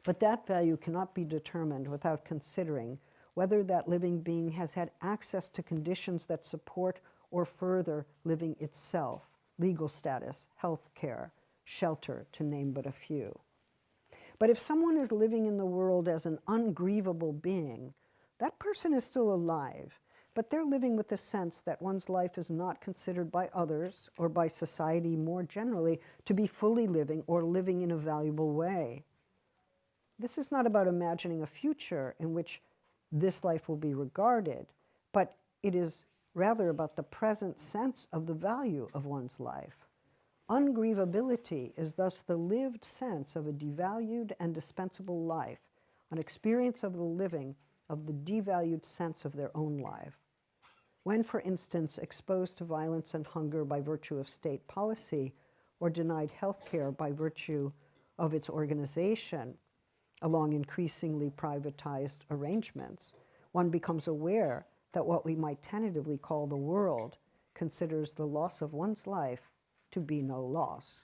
But that value cannot be determined without considering whether that living being has had access to conditions that support or further living itself, legal status, health care, shelter, to name but a few. But if someone is living in the world as an ungrievable being, that person is still alive, but they're living with the sense that one's life is not considered by others or by society more generally to be fully living or living in a valuable way. This is not about imagining a future in which this life will be regarded, but it is rather about the present sense of the value of one's life. Ungrievability is thus the lived sense of a devalued and dispensable life, an experience of the living of the devalued sense of their own life. When, for instance, exposed to violence and hunger by virtue of state policy, or denied health care by virtue of its organization, along increasingly privatized arrangements, one becomes aware that what we might tentatively call the world considers the loss of one's life to be no loss.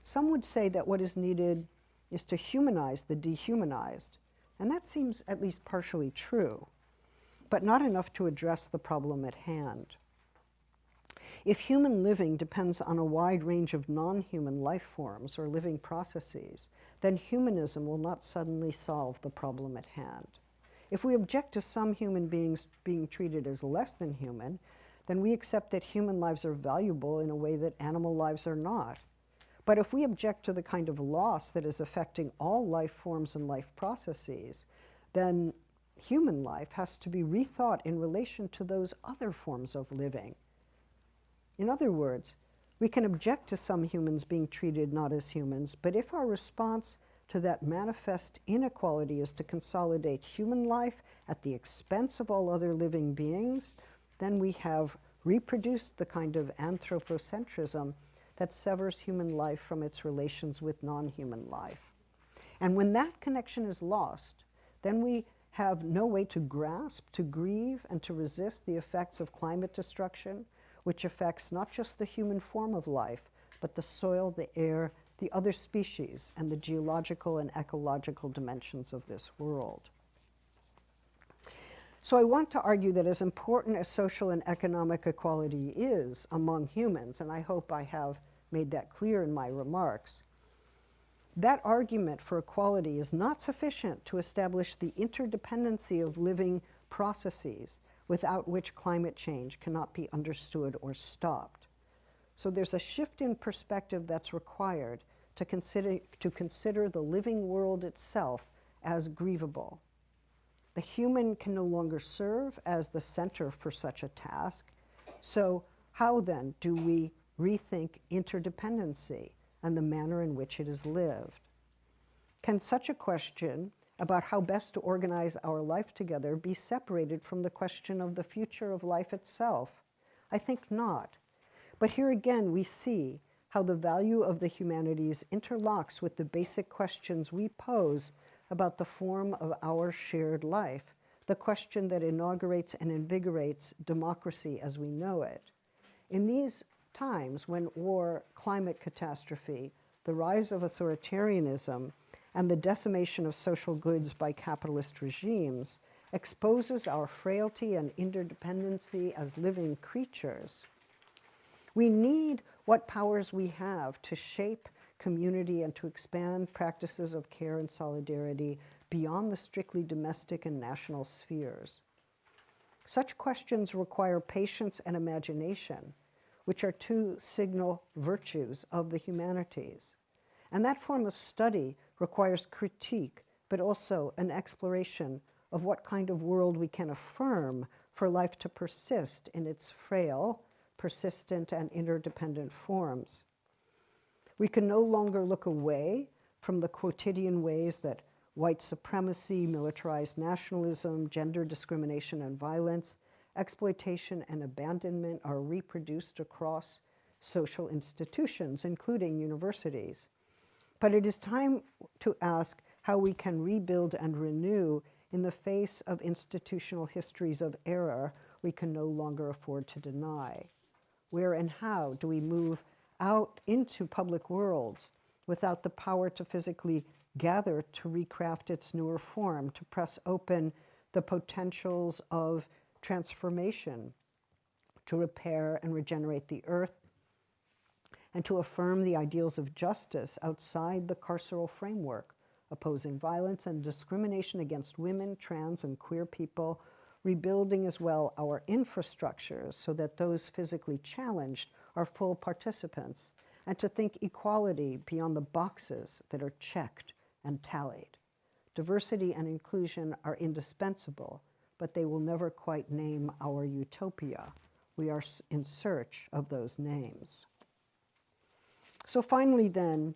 Some would say that what is needed is to humanize the dehumanized, and that seems at least partially true, but not enough to address the problem at hand. If human living depends on a wide range of non-human life forms or living processes, then humanism will not suddenly solve the problem at hand. If we object to some human beings being treated as less than human, then we accept that human lives are valuable in a way that animal lives are not. But if we object to the kind of loss that is affecting all life forms and life processes, then human life has to be rethought in relation to those other forms of living. In other words, we can object to some humans being treated not as humans, but if our response to that manifest inequality is to consolidate human life at the expense of all other living beings, then we have reproduced the kind of anthropocentrism that severs human life from its relations with non-human life. And when that connection is lost, then we have no way to grasp, to grieve, and to resist the effects of climate destruction, which affects not just the human form of life, but the soil, the air, the other species, and the geological and ecological dimensions of this world. So I want to argue that as important as social and economic equality is among humans, and I hope I have made that clear in my remarks, that argument for equality is not sufficient to establish the interdependency of living processes without which climate change cannot be understood or stopped. So there's a shift in perspective that's required to consider the living world itself as grievable. The human can no longer serve as the center for such a task. So how then do we rethink interdependency and the manner in which it is lived? Can such a question about how best to organize our life together be separated from the question of the future of life itself? I think not. But here again, we see how the value of the humanities interlocks with the basic questions we pose about the form of our shared life, the question that inaugurates and invigorates democracy as we know it. In these times when war, climate catastrophe, the rise of authoritarianism, and the decimation of social goods by capitalist regimes exposes our frailty and interdependency as living creatures, we need what powers we have to shape community and to expand practices of care and solidarity beyond the strictly domestic and national spheres. Such questions require patience and imagination, which are two signal virtues of the humanities. And that form of study requires critique, but also an exploration of what kind of world we can affirm for life to persist in its frail, persistent, and interdependent forms. We can no longer look away from the quotidian ways that white supremacy, militarized nationalism, gender discrimination and violence, exploitation and abandonment are reproduced across social institutions, including universities. But it is time to ask how we can rebuild and renew in the face of institutional histories of error we can no longer afford to deny. Where and how do we move out into public worlds without the power to physically gather to recraft its newer form, to press open the potentials of transformation, to repair and regenerate the earth, and to affirm the ideals of justice outside the carceral framework, opposing violence and discrimination against women, trans, and queer people, rebuilding as well our infrastructures so that those physically challenged are full participants, and to think equality beyond the boxes that are checked and tallied. Diversity and inclusion are indispensable, but they will never quite name our utopia. We are in search of those names. So finally then,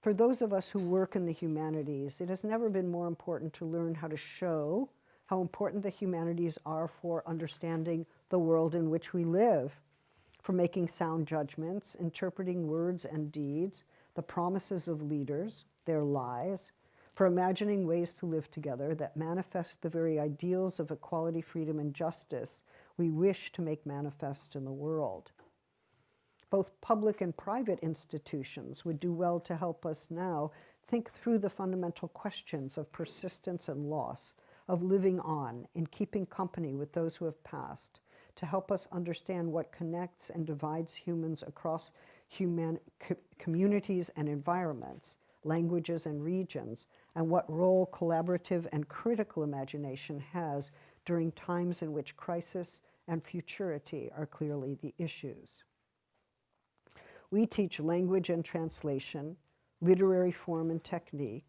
for those of us who work in the humanities, it has never been more important to learn how to show how important the humanities are for understanding the world in which we live, for making sound judgments, interpreting words and deeds, the promises of leaders, their lies, for imagining ways to live together that manifest the very ideals of equality, freedom, and justice we wish to make manifest in the world. Both public and private institutions would do well to help us now think through the fundamental questions of persistence and loss, of living on in keeping company with those who have passed, to help us understand what connects and divides humans across communities and environments, languages and regions, and what role collaborative and critical imagination has during times in which crisis and futurity are clearly the issues. We teach language and translation, literary form and technique,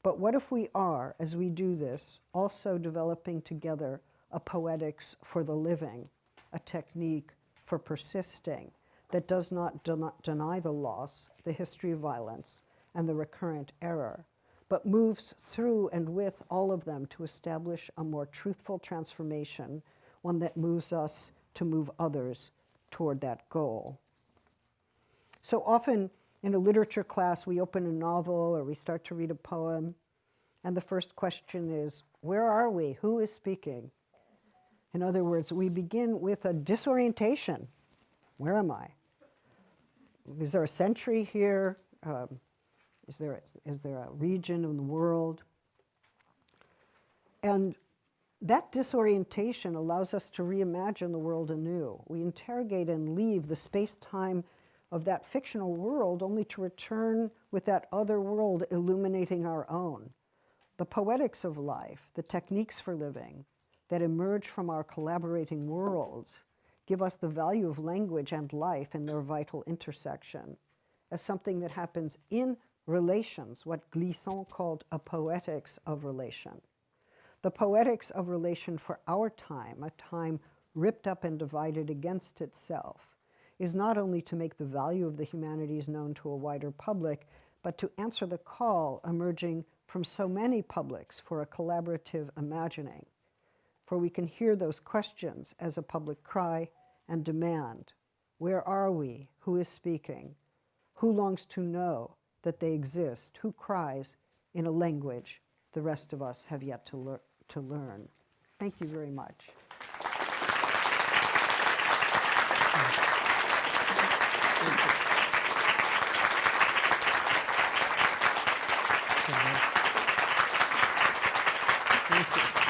but what if we are, as we do this, also developing together a poetics for the living, a technique for persisting that does not deny the loss, the history of violence, and the recurrent error, but moves through and with all of them to establish a more truthful transformation, one that moves us to move others toward that goal. So often in a literature class, we open a novel or we start to read a poem, and the first question is, where are we? Who is speaking? In other words, we begin with a disorientation. Where am I? Is there a century here? Is there a region in the world? And that disorientation allows us to reimagine the world anew. We interrogate and leave the space-time of that fictional world only to return with that other world illuminating our own. The poetics of life, the techniques for living that emerge from our collaborating worlds give us the value of language and life in their vital intersection as something that happens in relations, what Glisson called a poetics of relation. The poetics of relation for our time, a time ripped up and divided against itself, is not only to make the value of the humanities known to a wider public, but to answer the call emerging from so many publics for a collaborative imagining, for we can hear those questions as a public cry and demand. Where are we? Who is speaking? Who longs to know that they exist? Who cries in a language the rest of us have yet to learn? Thank you very much. Thank you.